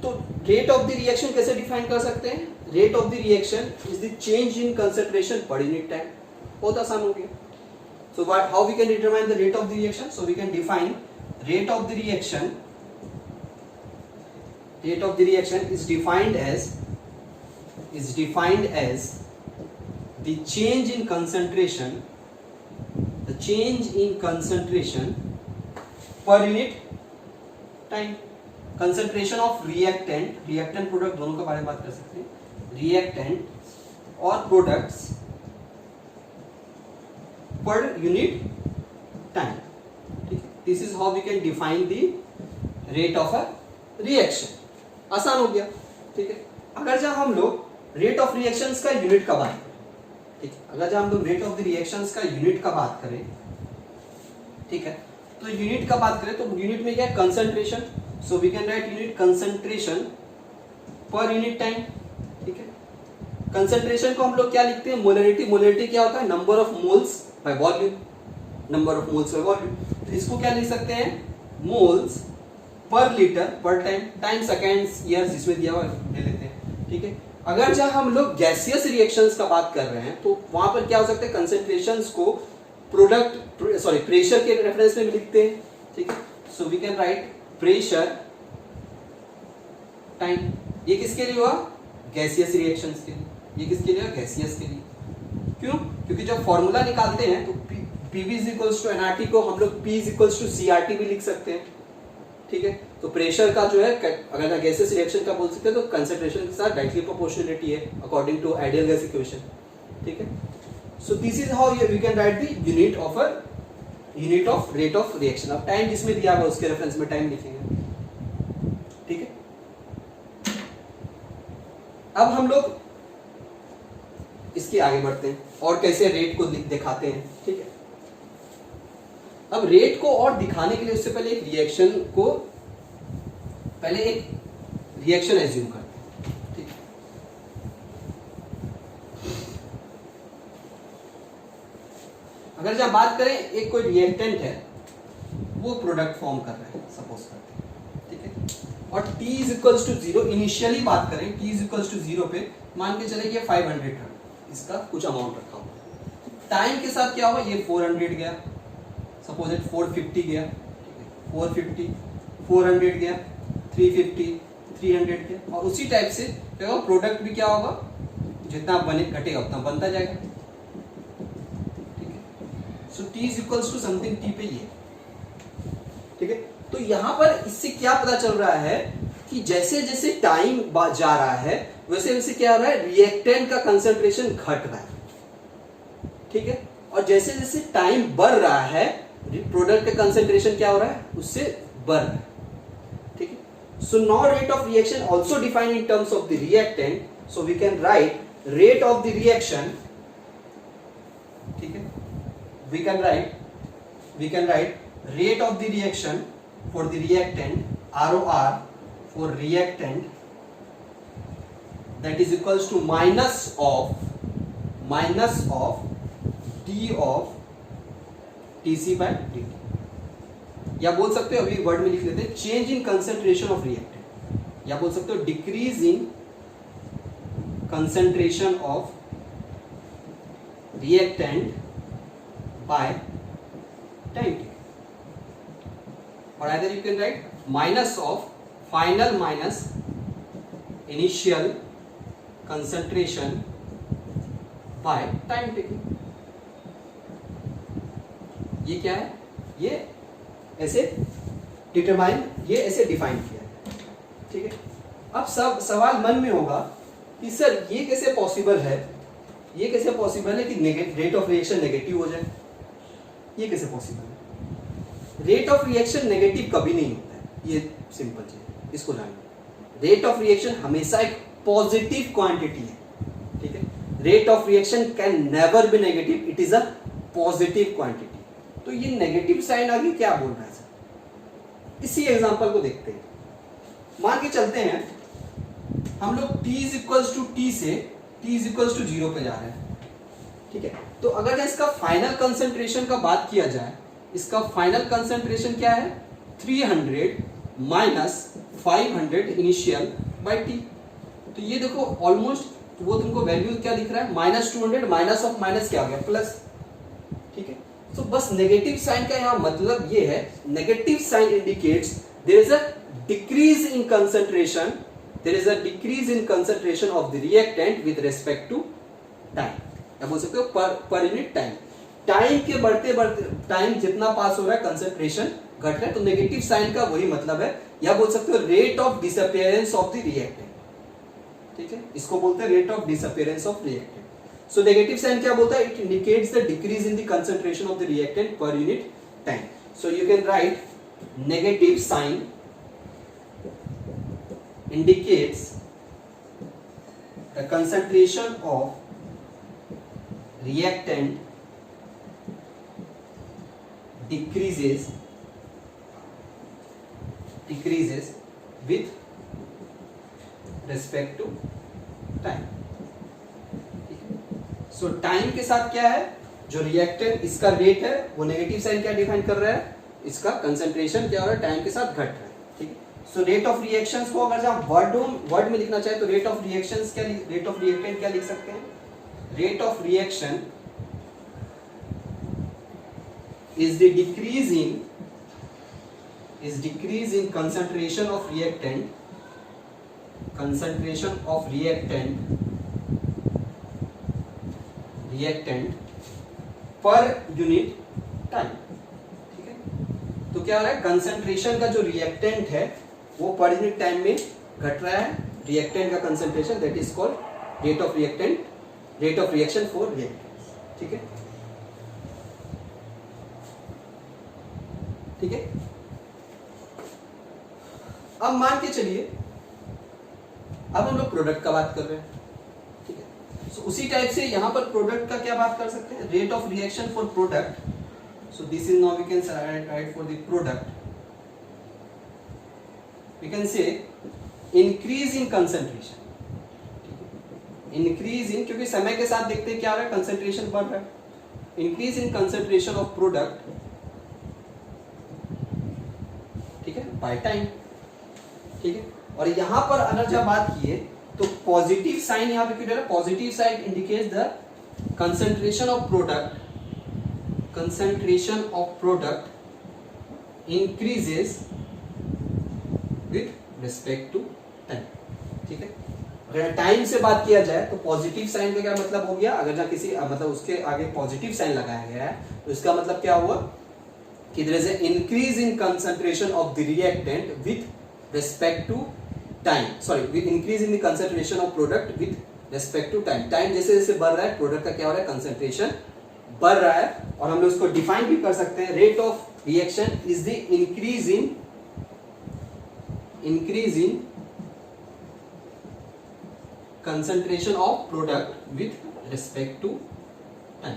तो रेट ऑफ द रिएक्शन कैसे डिफाइन कर सकते हैं, rate of the reaction is the change in concentration per unit time, बहुत आसान हो गया। So what, how we can determine the rate of the reaction, so we can define rate of the reaction is defined as the change in concentration per unit time, concentration of reactant product दोनों के बारे में बात कर सकते हैं, reactant और products per unit time, ठीक है। This is how we can define the rate of a reaction, आसान हो गया, ठीक है। अगर जब हम लोग रेट ऑफ रिएक्शंस का यूनिट का बात करें, ठीक है, अगर जब हम लोग रेट ऑफ द रिएक्शंस का यूनिट का बात करें, ठीक है, तो यूनिट का बात करें तो यूनिट में क्या है, concentration, so we can write unit concentration per unit time, ठीक है। कंसंट्रेशन को हम लोग क्या लिखते हैं, मोलैरिटी क्या होता है, number of moles by volume, तो इसको क्या लिख सकते हैं, मोल्स पर लीटर पर टाइम सेकेंड्स ईयर्स जिसमें दिया हुआ ले लेते हैं, ठीक है। अगर जब हम लोग गैसियस रिएक्शंस का बात कर रहे हैं तो वहां पर क्या हो सकता है, कंसंट्रेशंस को प्रेशर के रेफरेंस में लिखते हैं, ठीक है। So we can write pressure time, ये किसके लिए हुआ, गैसियस रिएक्शंस के लिए, ये किसके लिए, गैसियस के लिए। क्यों, क्योंकि जब फॉर्मूला निकालते हैं तो PV is equals to nRT को हम लोग P is equals to CRT भी लिख सकते हैं, ठीक है। तो प्रेशर का जो है, अगर गैसेस रिएक्शन का बोल सकते हैं तो कंसंट्रेशन के साथ डायरेक्टली प्रोपोर्शनलिटी है according to ideal gas equation, ठीक है। So this is how we can write the unit of rate of reaction. अब टाइम जिसमें दिया हुआ उसके रेफरेंस में टाइम लिखेंगे, ठीक है। अब हम लोग इसके आगे बढ़ते हैं और कैसे रेट को दिखाते हैं, ठीक है। अब रेट को और दिखाने के लिए उससे पहले एक रिएक्शन एज्यूम करते हैं, ठीक है। अगर जब बात करें, एक कोई रिएक्टेंट है, वो प्रोडक्ट फॉर्म कर रहा है, सपोज करते हैं, ठीक है। और T is equals to 0, initially बात करें T इज इक्वल्स टू 0 पे मान के चले कि 500 टन इसका कुछ अमाउंट रखा हुआ, टाइम के साथ क्या हुआ, ये 400 गया, सपोज इट 450 गया, ठीक है, 450 400 गया, 350 300 गया, और उसी टाइप से क्या प्रोडक्ट भी क्या होगा, जितना बने घटेगा उतना बनता जाएगा, ठीक है। So t is equals to something t पे ये, ठीक है। तो यहां पर इससे क्या पता चल रहा है कि जैसे जैसे टाइम जा रहा है वैसे वैसे क्या हो रहा है, रिएक्टेंट का कंसंट्रेशन घट रहा है, ठीक है। और जैसे जैसे टाइम बढ़ रहा है प्रोडक्ट का कंसंट्रेशन क्या हो रहा है, उससे बढ़ रहा है, ठीक है। So now rate of reaction also defined in terms of the reactant, so we can write rate of the reaction, ठीक है। We can write rate of the reaction for the reactant, ROR for reactant, that is equals to minus of d of Tc by dt, या बोल सकते हो, अभी word में लिख लेते हैं, change in concentration of reactant, या बोल सकते हो decrease in concentration of reactant by time t, or either you can write minus of final minus initial concentration by time taking। ये क्या है, ये ऐसे डिटरमाइन, ये ऐसे डिफाइन किया है, ठीक है। अब सब सवाल मन में होगा कि सर ये कैसे पॉसिबल है, ये कैसे पॉसिबल है कि रेट ऑफ रिएक्शन नेगेटिव हो जाए, ये कैसे पॉसिबल है। रेट ऑफ रिएक्शन नेगेटिव कभी नहीं होता है, ये सिंपल चीज, इसको जानिए। रेट ऑफ रिएक्शन हमेशा एक पॉजिटिव क्वांटिटी है, ठीक है। Rate of reaction can never be negative, it is a positive quantity. तो ये नेगेटिव साइन आगे क्या बोल रहा है सर, इसी एग्जांपल को देखते हैं। मान के चलते हैं हम लोग t is equals to t से t इज इक्वल्स टू 0 पे जा रहे हैं, ठीक है। तो अगर इसका फाइनल कंसंट्रेशन का बात किया जाए, इसका फाइनल कंसंट्रेशन क्या है, 300 माइनस 500 इनिशियल बाय टी। तो ये देखो ऑलमोस्ट वो तुमको वैल्यू क्या दिख रहा है, -200, माइनस ऑफ माइनस क्या हो गया, प्लस, ठीक है। तो बस नेगेटिव साइन का यहाँ मतलब ये है, negative sign indicates there is a decrease in concentration, there is a decrease in concentration of the reactant with respect to time, या बोल सकते हो पर यूनिट टाइम। टाइम के बढ़ते बढ़ते टाइम जितना पास हो रहा है कंसंट्रेशन घट रहा है, तो नेगेटिव साइन का वही मतलब है, या बोल सकते हो rate of disappearance of the reactant, ठीक है। इसको बोलते हैं rate of disappearance of reactant. So negative sign क्या बोलता है, it indicates the decrease in the concentration of the reactant per unit time. So you can write negative sign indicates the concentration of reactant decreases with respect to time। So time के साथ क्या है, जो reactant इसका rate है वो negative sign क्या define कर रहा है, इसका कंसंट्रेशन क्या हो रहा है, टाइम के साथ घट रहा है, ठीक है। सो रेट ऑफ रिएक्शंस को अगर आप वर्ड में लिखना चाहे तो रेट ऑफ रिएक्शंस क्या, रेट ऑफ रिएक्टेंट क्या लिख सकते हैं, rate of reaction is the decrease in concentration of reactant per unit time, ठीक है। तो क्या हो रहा है, कंसंट्रेशन का जो रिएक्टेंट है वो पर यूनिट टाइम में घट रहा है, रिएक्टेंट का concentration, that is called rate of reaction for reactants, ठीक है, ठीक है। अब मान के चलिए अब हम लोग प्रोडक्ट का बात कर रहे हैं, ठीक है। सो उसी टाइप से यहां पर प्रोडक्ट का क्या बात कर सकते हैं, rate of reaction for product. So this is now we can write for the product, we can say increase in concentration, increase in, क्योंकि समय के साथ देखते हैं क्या हो रहा है, कंसंट्रेशन बढ़ रहा है, increase in concentration of product, ठीक है, बाय टाइम, ठीक है। और यहां पर अगर जब बात किए तो पॉजिटिव साइन यहां पे क्यों दे रहा है, positive sign indicates the concentration of product increases with respect to time, ठीक है। अगर टाइम से बात किया जाए तो पॉजिटिव साइन का क्या मतलब हो गया, अगर जहाँ किसी मतलब उसके आगे पॉजिटिव साइन लगाया गया है तो इसका मतलब क्या हुआ कि there is a increase in concentration of the reactant with respect to time, sorry with increase in the concentration of product with respect to time. Time जैसे जैसे बढ़ रहा है प्रोडक्ट का क्या हो रहा है, कंसंट्रेशन बढ़ रहा है। और हम लोग इसको डिफाइन भी कर सकते हैं, rate of reaction is the increase in concentration of product with respect to time.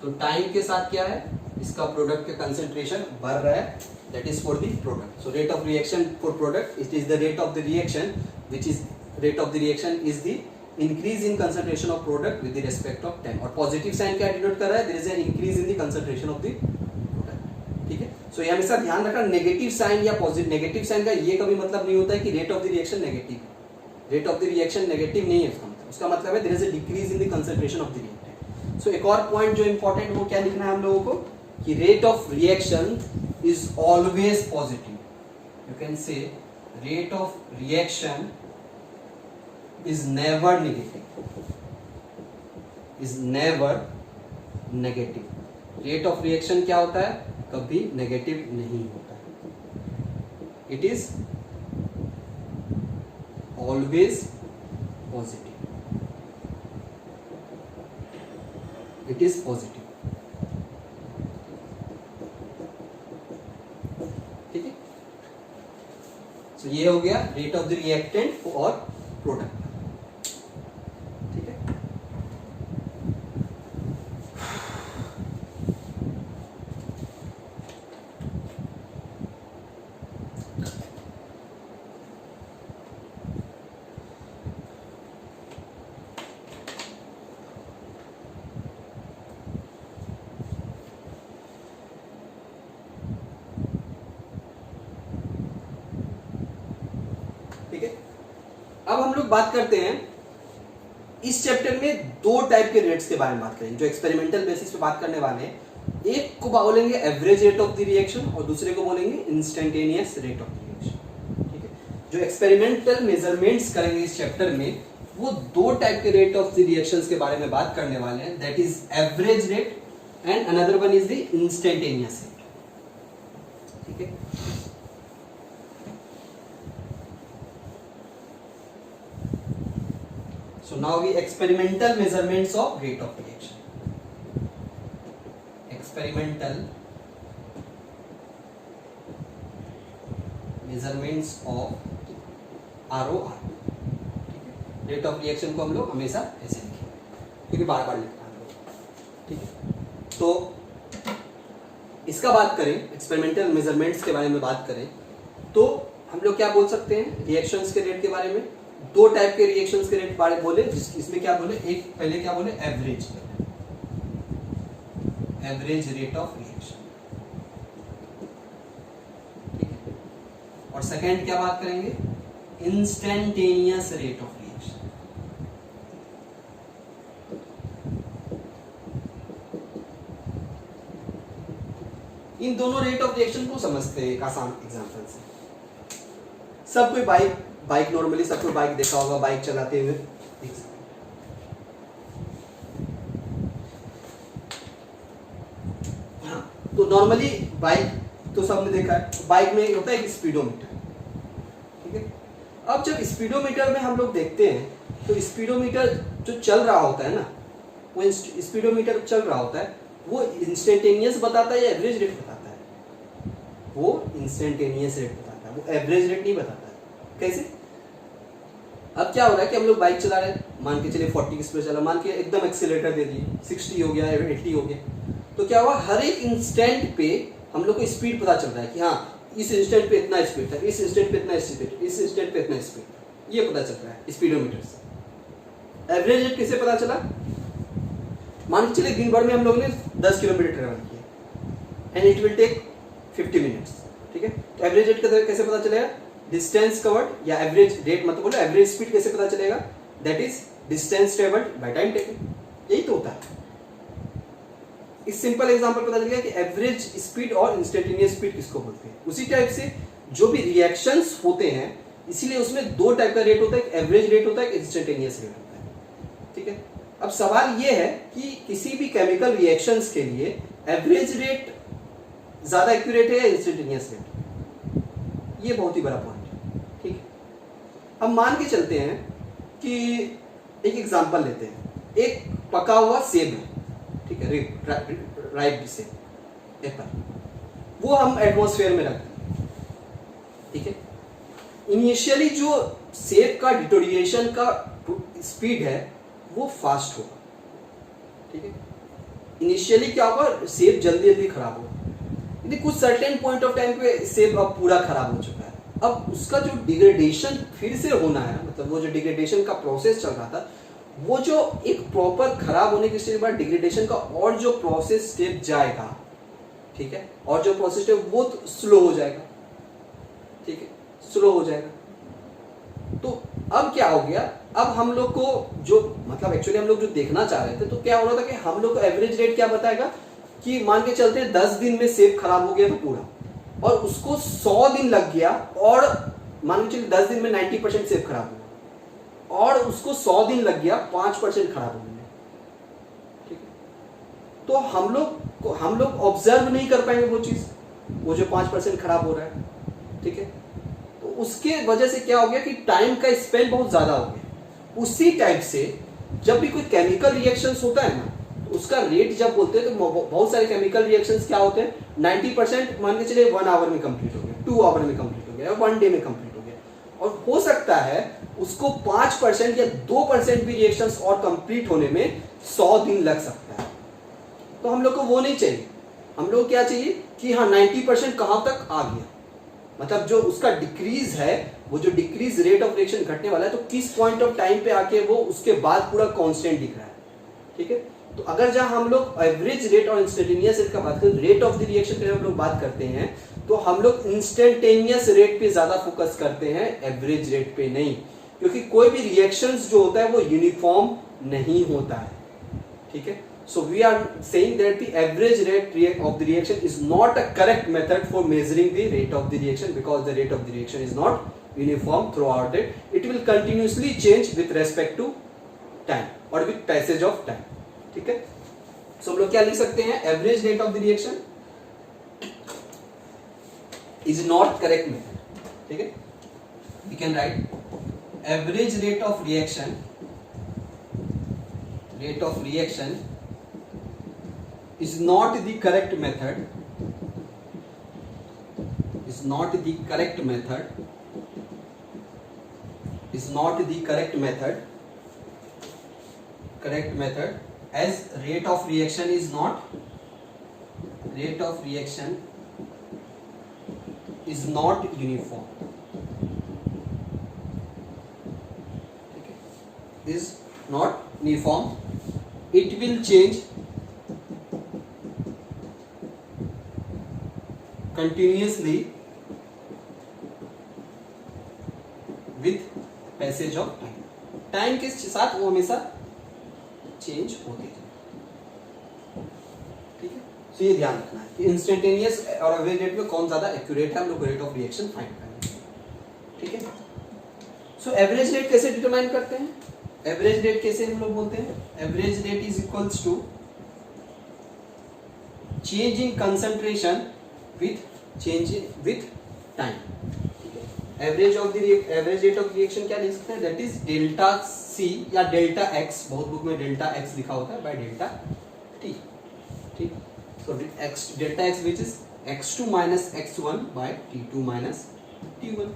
तो टाइम के साथ क्या है, इसका प्रोडक्ट का कंसंट्रेशन बढ़ रहा है, that is for the product. So rate of reaction for product, it is the rate of the reaction which is rate of the reaction is the increase in concentration of product with the respect of time. और positive sign क्या denote कर रहा है, there is an increase in the concentration of the product. ठीक है, सो ये हमेशा ध्यान रखना, नेगेटिव साइन या पॉजिटिव, नेगेटिव साइन का ये कभी मतलब नहीं होता है कि rate of the reaction negative, rate of the reaction negative नहीं है उसका मतलब है there is a decrease in the concentration of the reactant. So एक और पॉइंट जो इंपॉर्टेंट वो क्या लिखना है हम लोगों को, कि rate of reaction is always positive. You can से rate of reaction is never negative, is never negative. Rate of reaction क्या होता है, कभी नेगेटिव नहीं होता है, it is always positive, it is positive. ठीक है, सो ये हो गया रेट ऑफ द रिएक्टेंट और प्रोडक्ट। ठीक है, ठीक है। अब हम लोग बात करते हैं इस चैप्टर में दो टाइप के रेट्स के बारे में बात करेंगे जो एक्सपेरिमेंटल बेसिस पे बात करने वाले हैं। एक को बोलेंगे average rate of the reaction और दूसरे को बोलेंगे instantaneous rate of the reaction. ठीक है, जो एक्सपेरिमेंटल मेजरमेंट्स करेंगे इस चैप्टर में वो दो टाइप के रेट ऑफ द रिएक्शंस के बारे में बात करने वाले हैं, that is average rate and another one is the instantaneous rate. ठीक है, so now we experimental measurements of rate of reaction, experimental measurements of ROR। Rate of reaction को हम लोग हमेशा ऐसे लिखेंगे क्योंकि बार बार लिखना है। ठीक है, तो इसका बात करें, एक्सपेरिमेंटल मेजरमेंट्स के बारे में बात करें तो हम लोग क्या बोल सकते हैं रिएक्शंस के रेट के बारे में। दो टाइप के रिएक्शंस के रेट बारे बोले, इसमें क्या बोले, एक पहले क्या बोले average, average rate of reaction. ठीक है, और सेकंड क्या बात करेंगे, इंस्टेंटेनियस रेट ऑफ रिएक्शन। इन दोनों रेट ऑफ रिएक्शन को समझते हैं एक आसान एग्जांपल से। सब कोई बाइक नॉर्मली सबको बाइक देखा होगा, बाइक चलाते हुए। हाँ, तो नॉर्मली बाइक तो सबने देखा है, बाइक में होता है एक स्पीडोमीटर। ठीक है, अब जब स्पीडोमीटर में हम लोग देखते हैं तो स्पीडोमीटर जो चल रहा होता है ना, वो स्पीडोमीटर चल रहा होता है वो इंस्टेंटेनियस बताता है या एवरेज रेट बताता है, वो इंस्टेंटेनियस रेट बताता है, वो एवरेज रेट नहीं बताता है। कैसे, अब क्या हो रहा है कि हम लोग बाइक चला रहे हैं, मान के चलिए 40 की स्पीड चला, मान के एकदम एक्सीलरेटर दे दिए, 60 हो गया, 80 हो गया, तो क्या हुआ, हर एक इंस्टेंट पे हम लोग को स्पीड पता चल रहा है कि हाँ इस इंस्टेंट पे इतना स्पीड था, इस इंस्टेंट पे इतना स्पीड, इस इंस्टेंट पे इतना स्पीड, ये पता चल रहा है स्पीडोमीटर से। एवरेज रेट किससे पता चला, मान के चलिए दिन भर में हम लोग ने 10 किलोमीटर ट्रेवल किया and it will take 50 minutes. ठीक है, तो एवरेज रेट कैसे पता चलेगा, डिस्टेंस कवर्ड या एवरेज रेट मतलब बोलो एवरेज स्पीड कैसे पता चलेगा, that is distance travelled by time taken. यही तो होता है। इस सिंपल एग्जांपल पता चल गया कि एवरेज स्पीड और इंस्टेंटेनियस स्पीड किसको बोलते हैं। उसी टाइप से जो भी रिएक्शंस होते हैं इसीलिए उसमें दो टाइप का रेट होता है, एक एवरेज रेट होता है, एक इंस्टेंटेनियस रेट होता है। ठीक है, अब सवाल ये है कि किसी भी केमिकल रिएक्शंस के लिए एवरेज रेट ज्यादा एक्यूरेट है या इंस्टेंटेनियस रेट? ये बहुत ही बड़ा पॉइंट है, ठीक है। हम मान के चलते हैं कि एक एग्जांपल लेते हैं, एक पका हुआ सेब है, ठीक है, राइप सेब, एप्पल, वो हम एटमॉस्फेयर में रखते हैं, ठीक है। इनिशियली जो सेब का डिटोरिएशन का स्पीड है वो फास्ट होगा, ठीक है। इनिशियली क्या होगा, सेब जल्दी जल्दी खराब होगा, लेकिन कुछ सर्टेन पॉइंट ऑफ टाइम पे सेब अब पूरा खराब हो चुका है। अब उसका जो डिग्रेडेशन फिर से होना है, मतलब वो जो डिग्रेडेशन का प्रोसेस चल रहा था, वो जो एक प्रॉपर खराब होने के स्टेज के बाद डिग्रेडेशन का और जो प्रोसेस स्टेप जाएगा, ठीक है, और जो प्रोसेस स्टेप वो स्लो हो जाएगा, ठीक है, स्लो हो जाएगा। तो अब क्या हो गया, अब हम लोग को जो मतलब एक्चुअली हम लोग जो देखना चाह रहे थे, तो क्या हो रहा था कि हम लोग को एवरेज रेट क्या बताएगा कि मान के चलते हैं 10 दिन में सेब खराब हो गया तो पूरा, और उसको 100 दिन लग गया, और मान के चलिए 10 दिन में 90% सेब खराब हो गया, और उसको 100 दिन लग गया 5% खराब होने में, ठीक है। तो हम लोग ऑब्जर्व नहीं कर पाएंगे वो चीज, वो जो 5% खराब हो रहा है, ठीक है। तो उसके वजह से क्या हो गया कि टाइम का स्पेन बहुत ज्यादा हो गया। उसी टाइप से जब भी कोई केमिकल रिएक्शंस होता है ना, तो उसका रेट जब बोलते हैं तो बहुत सारे केमिकल रिएक्शंस क्या होते हैं, 90% मान के चलिए 1 आवर में कंप्लीट हो गया, 2 आवर में कंप्लीट हो गया, 1 डे में कंप्लीट हो गया, और हो सकता है उसको 5% या 2% भी रिएक्शंस और कंप्लीट होने में 100 दिन लग सकता है। तो हम लोग को वो नहीं चाहिए, हम लोग क्या चाहिए कि हाँ 90% कहां तक आ गया, मतलब जो उसका डिक्रीज है, वो जो डिक्रीज रेट ऑफ रिएक्शन घटने वाला है, तो किस पॉइंट ऑफ टाइम पे आके वो उसके बाद पूरा कांस्टेंट दिख रहा है, ठीक है। तो अगर जहां हम लोग एवरेज रेट और इंस्टेंटेनियस रेट का बात करें, रेट ऑफ द रिएक्शन पे हम लोग बात करते हैं, तो हम लोग इंस्टेंटेनियस रेट पे ज्यादा फोकस करते हैं, एवरेज रेट पे नहीं, क्योंकि कोई भी रिएक्शंस जो होता है वो यूनिफॉर्म नहीं होता है, ठीक है। So we are saying that the average rate of the reaction is not a correct method for measuring the rate of the reaction, because the rate of the reaction is not uniform throughout it. It will continuously change with respect to time or with passage of time, ठीक है। So हम लोग क्या लिख सकते हैं, average rate of the reaction is not correct method, ठीक है। We can write average rate of reaction is not the correct method, is not the correct method, is not the correct method, correct method, as rate of reaction is not, rate of reaction is not uniform, okay, is not uniform, it will change continuously with passage of time, time के साथ वो हमेशा change होते हैं, ठीक है। तो ये ध्यान रखना है कि इंस्टेंटेनियस और एवरेज रेट में कौन ज्यादा एक्यूरेट है, हम लोग रेट ऑफ रिएक्शन फाइंड करेंगे, ठीक है। सो एवरेज रेट कैसे डिटरमाइन करते हैं, एवरेज रेट कैसे हम लोग बोलते हैं, average rate is equals to change in concentration with change with time, ठीक है। एवरेज रेट ऑफ रिएक्शन क्या लिख सकते हैं, दैट इज डेल्टा सी या डेल्टा एक्स, बहुत बुक में डेल्टा एक्स लिखा होता है, बाय डेल्टा टी, ठीक। So x delta x which is x2 minus x1 by t2 minus t1,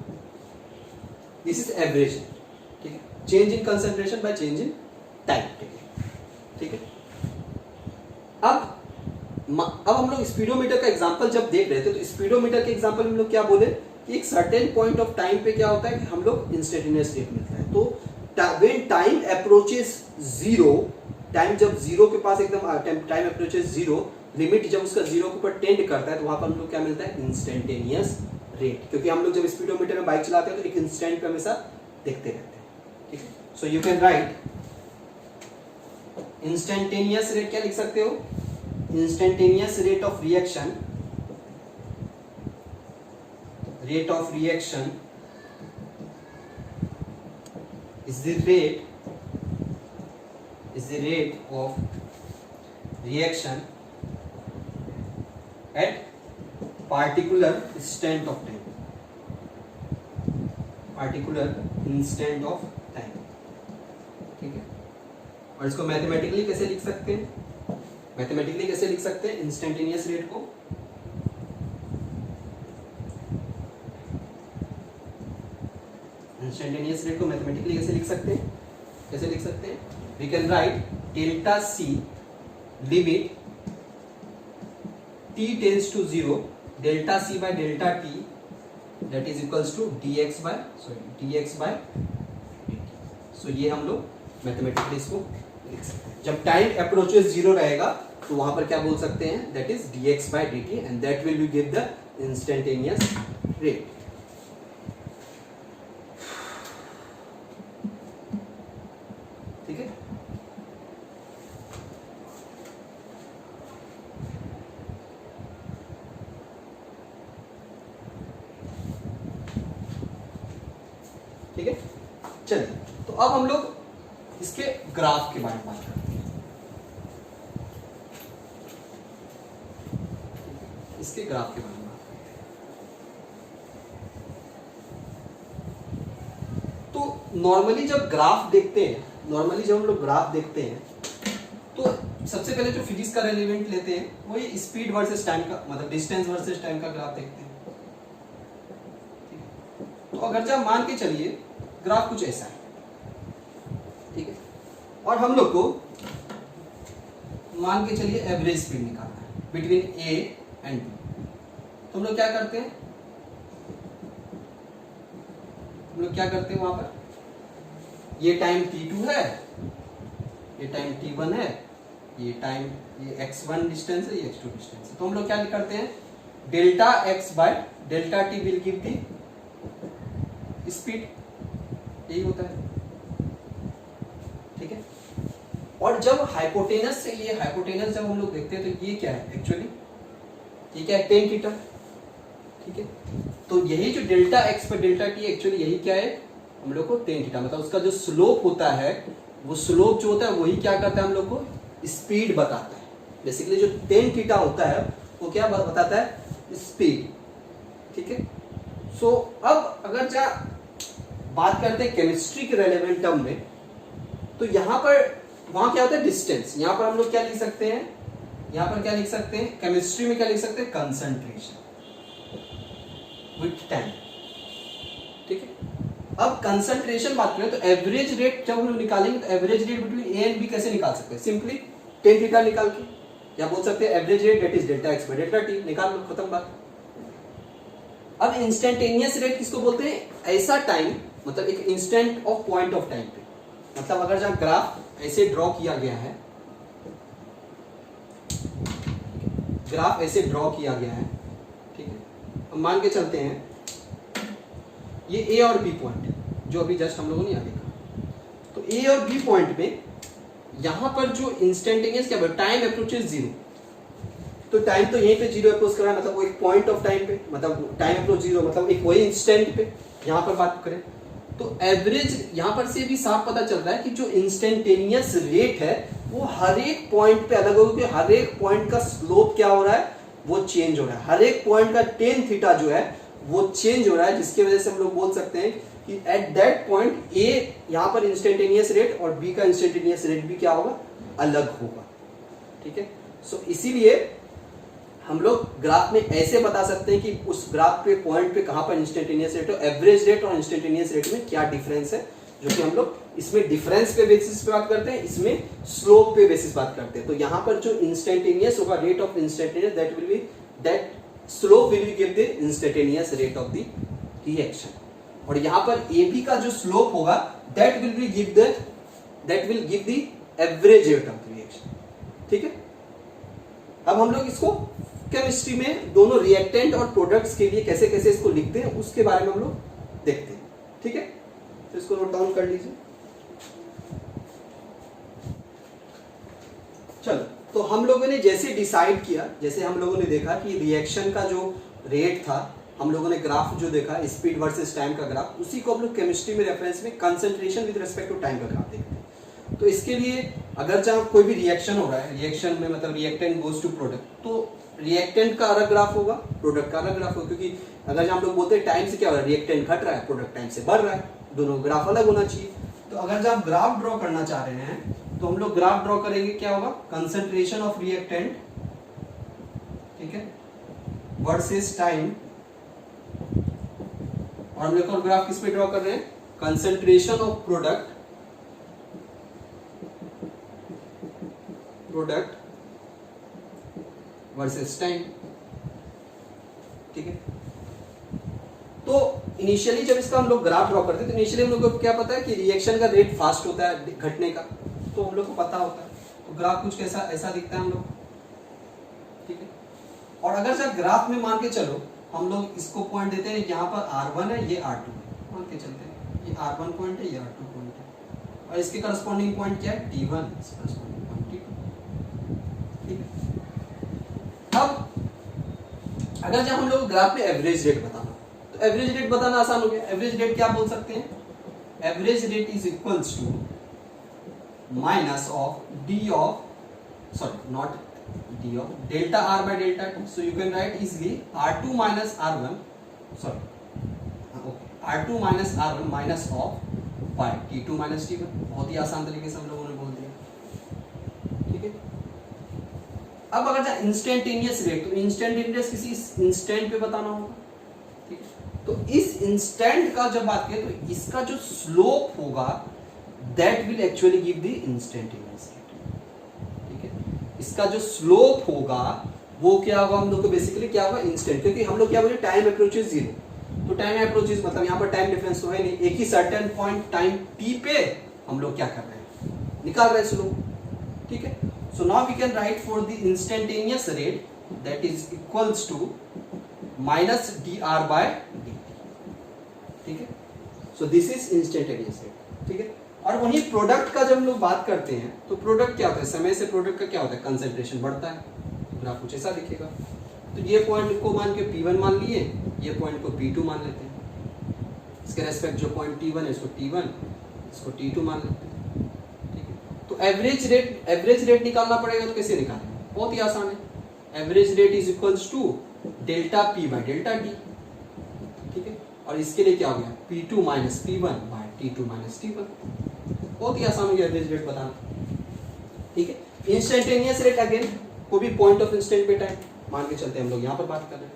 this is average, ठीक है। Change in concentration by change in time, ठीक है। अब हम लोग स्पीडोमीटर का एग्जांपल जब देख रहे थे, तो स्पीडोमीटर के एग्जांपल में हम लोग क्या बोले कि एक सर्टेन पॉइंट ऑफ टाइम पे क्या होता है कि हम लोग इंस्टेंटेनियस रेट मिलता है। तो when time approaches zero, time जब जीरो के पास एकदम टाइम अप्रोचेस जीरो, लिमिट जब उसका जीरो के ऊपर टेंड करता है, तो वहां पर हम लोग क्या मिलता है, इंस्टेंटेनियस रेट, क्योंकि हम लोग जब स्पीडोमीटर में बाइक चलाते हैं तो एक इंस्टेंट पे हमेशा देखते रहते हैं, ठीक है। सो you can right instantaneous rate, क्या लिख सकते हो, instantaneous rate of reaction is the rate of reaction eight particular instant of time, particular instant of time, ठीक है। और इसको मैथमेटिकली कैसे लिख सकते हैं, मैथमेटिकली कैसे लिख सकते हैं इंस्टेंटेनियस रेट को, इंस्टेंटेनियस रेट को मैथमेटिकली कैसे लिख सकते हैं, कैसे लिख सकते हैं, we can write delta C limit t tends to 0 delta C by delta T that is equals to dx by dt। सो ये हम लोग मैथमेटिकली इसको लिख सकते हैं। जब टाइम अप्रोचेस 0 रहेगा तो वहां पर क्या बोल सकते हैं, that is dx by dt and that will be give the instantaneous rate. ठीक है, ठीक है। चलिए, तो अब हम लोग इसके ग्राफ के बारे में बात करते हैं, इसके ग्राफ के बारे में बात करते हैं। तो नॉर्मली जब ग्राफ देखते हैं, नॉर्मली जब हम लोग ग्राफ देखते हैं तो सबसे पहले जो फिजिक्स का रेलेवेंट लेते हैं वही स्पीड वर्सेस टाइम का, मतलब डिस्टेंस वर्सेस टाइम का ग्राफ देखते हैं। तो अगर जब मान के चलिए ग्राफ कुछ ऐसा है, ठीक है, और हम लोग को मान के चलिए एवरेज स्पीड निकालना है बिटवीन ए एंड बी, तो हम लोग क्या करते हैं, हम लोग क्या करते हैं वहां पर, ये टाइम t2 है, ये टाइम t1 है, ये टाइम, ये x1 डिस्टेंस है, ये x2 डिस्टेंस है, तो हम लोग क्या करते हैं, delta x bye delta t will give the speed, यही होता है, ठीक है। और जब हाइपोटेनस से ये हाइपोटेनस जब हम लोग देखते हैं तो ये क्या है एक्चुअली, ये क्या है, टेन थीटा, ठीक है। तो यही जो डेल्टा x पर डेल्टा t एक्चुअली यही क्या है, हम लोग को टेन थीटा, मतलब उसका जो स्लोप होता है, वो स्लोप जो होता है वही क्या करता है, हम लोग को स्पीड बताता है। बेसिकली जो टेन थीटा होता है वो क्या बताता है, स्पीड, ठीक है। सो अब अगर जा बात करते हैं केमिस्ट्री के रेलेवेंट टर्म में, तो यहां पर वहां क्या होता है, डिस्टेंस, यहां पर हम लोग क्या लिख सकते हैं, यहां पर क्या लिख सकते हैं, केमिस्ट्री में क्या लिख सकते हैं, कंसंट्रेशन विथ टाइम, ठीक है। अब कंसंट्रेशन बात करें तो एवरेज रेट जब हम लोग निकालेंगे तो average rate between A and B कैसे निकाल सकते हैं, सिंपली टेन थीटा निकाल के, या बोल सकते हैं average rate that is delta x bye delta T, निकाल लो, खत्म बात। अब इंस्टेंटेनियस रेट किसको बोलते हैं, ऐसा टाइम, मतलब एक instant of point of time पे, मतलब अगर जहां ग्राफ ऐसे ड्रॉ किया गया है, ग्राफ ऐसे ड्रॉ किया गया है, ठीक है। अब मान के चलते हैं ये ए और बी पॉइंट जो अभी जस्ट हम लोगों ने यहाँ देखा, तो ए और बी पॉइंट में यहां पर जो इंस्टेंटेनियस क्या, टाइम अप्रोचेस 0, तो टाइम तो यहीं पे 0 अप्रोच कर रहा है, मतलब वो एक पॉइंट ऑफ टाइम पे, मतलब टाइम अप्रोच 0, मतलब एक वही इंस्टेंट पे यहां पर बात करें तो एवरेज यहां पर से भी साफ पता चल रहा है कि जो इंस्टेंटेनियस रेट है वो हर एक पॉइंट पे अलग होगी, हर एक पॉइंट का स्लोप क्या हो रहा है, वो चेंज हो रहा है, हर एक पॉइंट का टेन थीटा जो है वो चेंज हो रहा है, जिसकी वजह से हम लोग बोल सकते हैं कि एट दैट पॉइंट ए यहां पर इंस्टेंटेनियस रेट और बी का इंस्टेंटेनियस रेट भी क्या होगा, अलग होगा, ठीक है। सो इसीलिए हम लोग ग्राफ में ऐसे बता सकते हैं कि उस ग्राफ पे पॉइंट पे कहां पर इंस्टेंटेनियस रेट हो, एवरेज रेट और इंस्टेंटेनियस रेट में क्या डिफरेंस है, जो कि हम लोग इसमें डिफरेंस पे बेसिस पे बात करते हैं, इसमें स्लोप पे बेसिस बात करते हैं। तो यहां पर जो इंस्टेंटेनियस होगा, rate of instantaneous, that will B, that slope will be give the instantaneous rate of the reaction, और यहां पर ए बी का जो स्लोप होगा that will be give the, that will give the average rate of the reaction, ठीक है। अब हम लोग इसको केमिस्ट्री में दोनों रिएक्टेंट और प्रोडक्ट्स के लिए कैसे कैसे इसको लिखते हैं उसके बारे में हम लोग देखते हैं, ठीक है। तो इसको नोट डाउन कर लीजिए। चलो, तो हम लोगों ने जैसे डिसाइड किया, जैसे हम लोगों ने देखा कि रिएक्शन का जो रेट था, हम लोगों ने ग्राफ जो देखा स्पीड वर्सेस टाइम का ग्राफ, उसी को हम लोग केमिस्ट्री में रेफरेंस में concentration with respect to time का ग्राफ देखते हैं। तो इसके लिए अगर जहाँ कोई भी रिएक्शन हो रहा है, रिएक्शन में मतलब रिएक्टेंट गोज टू प्रोडक्ट, तो रिएक्टेंट का अलग ग्राफ होगा, प्रोडक्ट का अलग ग्राफ होगा, क्योंकि अगर हम लोग बोलते हैं टाइम से क्या हो रहा है, रिएक्टेंट घट रहा है, प्रोडक्ट टाइम से बढ़ रहा है, दोनों ग्राफ अलग होना चाहिए। तो अगर जब आप ग्राफ ड्रॉ करना चाह रहे हैं तो हम लोग ग्राफ ड्रॉ करेंगे, क्या होगा, कंसंट्रेशन ऑफ रिएक्टेंट, ठीक है, वर्सेस टाइम, और हम लोग ग्राफ किस पे ड्रॉ कर रहे हैं, concentration of product versus time, ठीक है। तो इनिशियली जब इसका हम लोग ग्राफ ड्रॉ करते हैं तो इनिशियली हम लोग को क्या पता है कि रिएक्शन का रेट फास्ट होता है घटने का, तो हम लोग को पता होता है, तो ग्राफ कुछ कैसा ऐसा दिखता है हम लोग, ठीक है। और अगर जब ग्राफ में मान के चलो हम लोग इसको पॉइंट देते हैं, यहाँ पर R1 है, ये R2 है, मान के चलते हैं ये R1 पॉइंट है, ये R2 पॉइंट है, और इसके करस्पॉन्डिंग पॉइंट क्या है, T1, इसके करस्पॉन्डिंग पॉइंट T2, ठीक है। अब अगर जब हम लोग ग्राफ में एवरेज रेट बताना, तो एवरेज रेट बताना आसान हो गया। एवरेज रेट क्या बोल सकते हैं, average rate is equals to minus of D of, sorry not D of, delta R by delta T, so you can write easily R2 minus R1, sorry okay, R2 minus R1 minus of by T2 minus T1, बहुत ही आसान तरीके से हम लोगों ने बोल दिया, ठीक है। अब अगर जाए इंस्टेंटेनियस रेट, तो इंस्टेंटेनियस किसी इंस्टेंट पे बताना होगा, ठीक है। तो इस इंस्टेंट का जब बात करें तो इसका जो स्लोप होगा that will actually give the instantaneous rate, ठीक है। इसका जो स्लोप होगा वो क्या होगा, हम लोग को बेसिकली क्या होगा, इंस्टेंट, क्योंकि हम लोग क्या बोले टाइम अप्रोचेस 0, तो टाइम अप्रोचेस मतलब यहाँ पर टाइम डिफरेंस तो है नहीं, एक ही सर्टेन पॉइंट टाइम टी पे हम लोग क्या कर रहे हैं, निकाल रहे हैं स्लोप, ठीक है। So now we can write for the instantaneous rate that is equals to minus dr by dt, ठीक है। So this is instantaneous rate, ठीक है। और वही प्रोडक्ट का जब हम लोग बात करते हैं तो प्रोडक्ट क्या होता है, समय से प्रोडक्ट का क्या होता है, कंसंट्रेशन बढ़ता है, तो ग्राफ कुछ ऐसा दिखेगा। तो ये पॉइंट को मान के P1 मान लिए, ये पॉइंट को P2 मान लेते हैं, इसके रेस्पेक्ट जो पॉइंट T1 है इसको T1, इसको T2 मान लेते हैं। तो एवरेज रेट निकालना पड़ेगा, तो कैसे निकालेंगे, बहुत ही आसान है। Average rate is equals to delta P by delta T, ठीक है। और इसके लिए क्या हो गया, P2 minus P1 bye T2 minus T1, बहुत ही आसान हो गया एवरेज रेट बताना, ठीक है। इंस्टेंटेनियस रेट अगेन को भी पॉइंट ऑफ इंस्टेंट पे टाइम मान के चलते हैं, हम लोग यहाँ पर बात कर रहे हैं,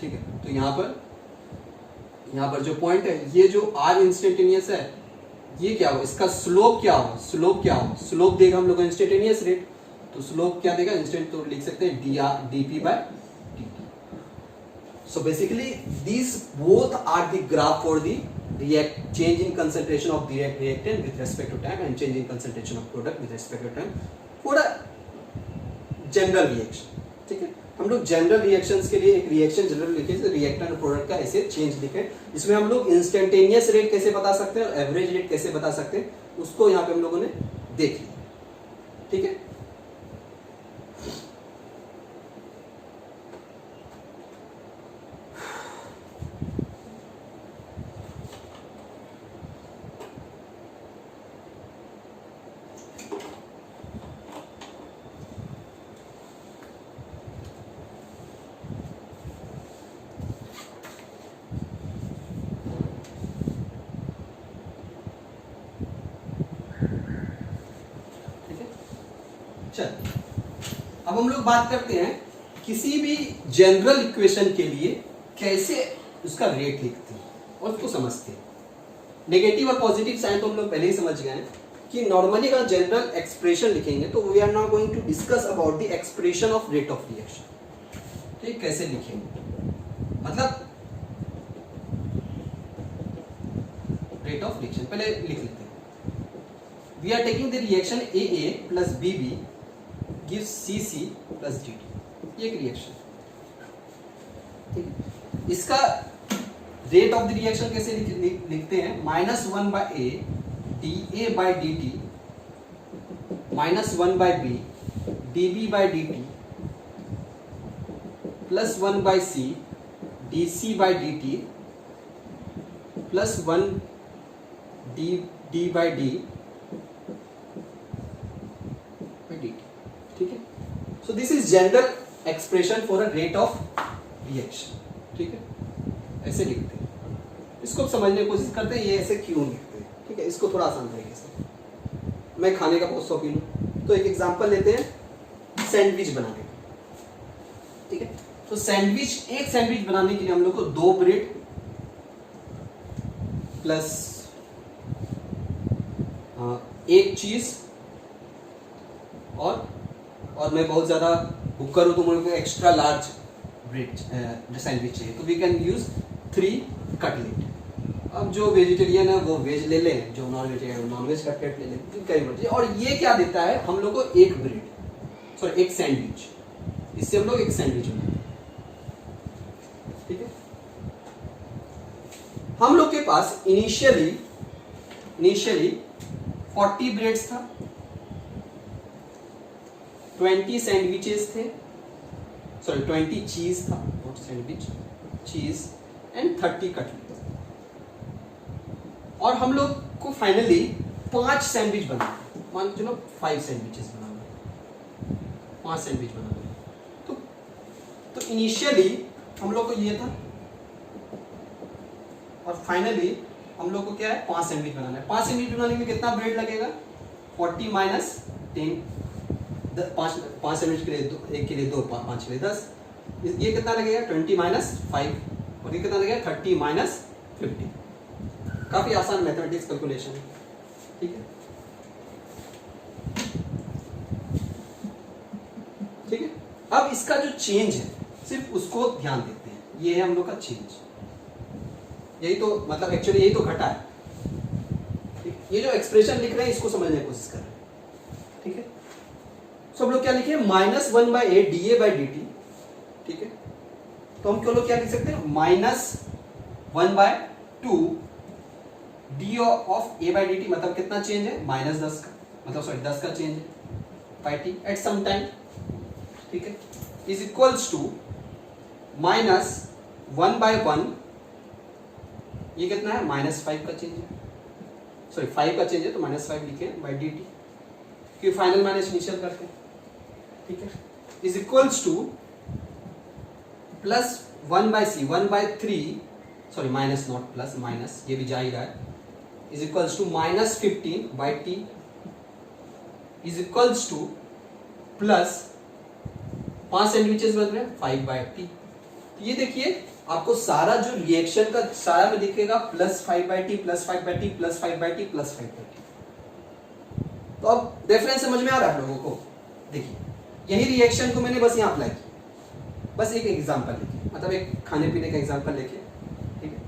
ठीक है। तो यहाँ पर जो पॉइंट है, ये जो R इंस्टेंटेनियस है, ये क्या हो, इसका स्लोप क्या हो, स्लोप देगा हम लोग इंस्टेंटेनियस रेट, तो स्लोप क्या देगा, इंस्टेंट तो लिख सकते हैं dp by dt। So basically these both are the graph for the change in concentration of the reactant with respect to time and change in concentration of product with respect to time for a general reaction, ठीक है। हम लोग general reactions के लिए एक reaction general लिखे, तो reactant और प्रोडक्ट का ऐसे चेंज लिखे, इसमें हम लोग इंस्टेंटेनियस रेट कैसे बता सकते हैं और एवरेज रेट कैसे बता सकते हैं, उसको यहाँ पे हम लोगों ने देख लिया, ठीक है। अब हम लोग बात करते हैं किसी भी जनरल इक्वेशन के लिए कैसे उसका रेट लिखते हैं और उसको समझते हैं। नेगेटिव और पॉजिटिव साइन तो हम लोग पहले ही समझ गए हैं कि नॉर्मली अगर जनरल एक्सप्रेशन लिखेंगे तो we are now going to discuss about the expression of rate of reaction, ठीक, कैसे लिखेंगे, मतलब रेट ऑफ रिएक्शन पहले लिख लेते हैं। We are taking the reaction AA plus BB gives CC plus DT, ये एक रिएक्शन, ठीक है। इसका रेट ऑफ द रिएक्शन कैसे लिखते हैं, -1 by A dA by dt -1 by B dB by dt plus 1 by C dC by dt plus 1 d by D by dt, ठीक है। So this is general expression for a rate of reaction, ठीक है, ऐसे लिखते हैं। इसको समझने की कोशिश करते हैं, ये ऐसे क्यों लिखते हैं, ठीक है, इसको थोड़ा आसान तरीके से। मैं खाने का बहुत शौकीन हूँ, तो एक एग्जांपल लेते हैं सैंडविच बनाने का, ठीक है। तो सैंडविच, एक सैंडविच बनाने के लिए हम लोग को 2 ब्रेड प्लस 1 चीज और मैं बहुत ज्यादा भूखा हूं तो मुझे को एक्स्ट्रा लार्ज ब्रेड सैंडविच चाहिए, तो वी कैन यूज 3 कटलेट। अब जो वेजिटेरियन है वो वेज ले लें, जो non vegetarian non veg cutlet ले लें, कई मर्जी। और ये क्या देता है हम लोग को, एक ब्रेड, सॉरी एक सैंडविच, इससे हम लोग एक सैंडविच बनाएंगे, ठीक है। हम लोग के पास इनिशियली 40 ब्रेड्स था, 20 सैंडविचेस थे, सॉरी 20 चीज था, नॉट सैंडविच, चीज एंड 30 कटलेट। और हम लोग को फाइनली 5 सैंडविच बनाना, मान चलो 5 सैंडविचेस बनाना, 5 सैंडविच बनाना। तो इनिशियली हम लोग को ये था और फाइनली हम लोग को क्या है, 5 सैंडविच बनाना है। 5 सैंडविच बनाने में कितना ब्रेड लगेगा, 40 माइनस 10, 5 सैंडविच के लिए 1 के लिए 2, 5 के लिए 10, ये कितना लगेगा 20 माइनस 5, और ये कितना लगेगा 30 माइनस 50। काफी आसान मैथमेटिक्स कैलकुलेशन है, ठीक है, ठीक है। अब इसका जो चेंज है सिर्फ उसको ध्यान देते हैं, ये है हम लोग का चेंज, यही तो मतलब एक्चुअली यही तो घटा है, ठीक? ये जो एक्सप्रेशन लिख रहे हैं इसको समझने की कोशिश कर रहे हैं, ठीक है। तो हम लोग क्या लिखे, -1/a dA/dt, ठीक है। तो हम क्यों लोग क्या लिख सकते हैं, -1/2 d ऑफ a/dt, मतलब कितना चेंज है, -10 का, मतलब सॉरी 10 का चेंज है by t at some time, ठीक है, इज इक्वल्स टू -1/1, ये कितना है, -5 का चेंज है, सॉरी 5 का चेंज है तो -5 लिखे बाय dt, क्योंकि फाइनल माइनस इनिशियल करते हैं, ठीक है, is equals to plus 1/c, 1/3, sorry minus not plus, minus ये भी जा ही रहा है, is equals to -15 by t is equals to plus 5 sandwiches बन रहे हैं 5/t। ये देखिए आपको सारा जो रिएक्शन का सारा में दिखेगा +5/t +5/t +5/t +5/t। तो अब डिफरेंस समझ में आ रहा है आप लोगों को, देखिए यही रिएक्शन को मैंने बस यहाँ अप्लाई किया, बस एक एग्जांपल लेके, मतलब एक खाने पीने का एग्जांपल लेके, ठीक है।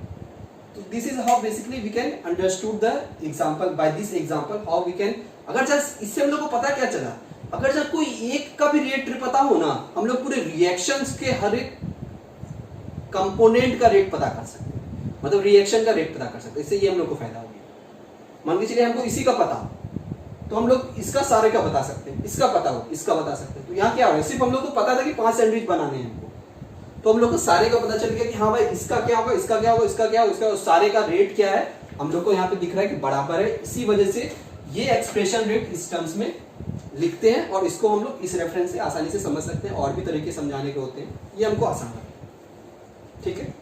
तो this is how basically we can understood the example, by this example how we can, अगर जस्ट इससे हम लोग को पता क्या चला, अगर जब कोई एक का भी रेट पता हो ना, हम लोग पूरे रिएक्शंस के हर एक कंपोनेंट का रेट पता कर सकते हैं, मतलब रिएक्शन का रेट पता कर सकते हैं। इससे ये हम लोग को फायदा हो गया। मान के चलिए हमको इसी का पता हो तो हम लोग इसका सारे का बता सकते हैं, इसका पता हो इसका बता सकते हैं। तो यहाँ क्या हो, सिर्फ हम लोग को पता था कि 5 सैंडविच बनाने हैं हमको, तो हम लोग को सारे का पता चल गया कि हाँ भाई इसका क्या होगा, इसका क्या होगा, इसका क्या होगा, इसका सारे का रेट क्या है, हम लोग को यहाँ पे दिख रहा है कि बराबर है। इसी वजह से ये एक्सप्रेशन रेट इस टर्म्स में लिखते हैं और इसको हम लोग इस रेफरेंस से आसानी से समझ सकते हैं। और भी तरीके समझाने के होते हैं, ये हमको आसान है, ठीक है।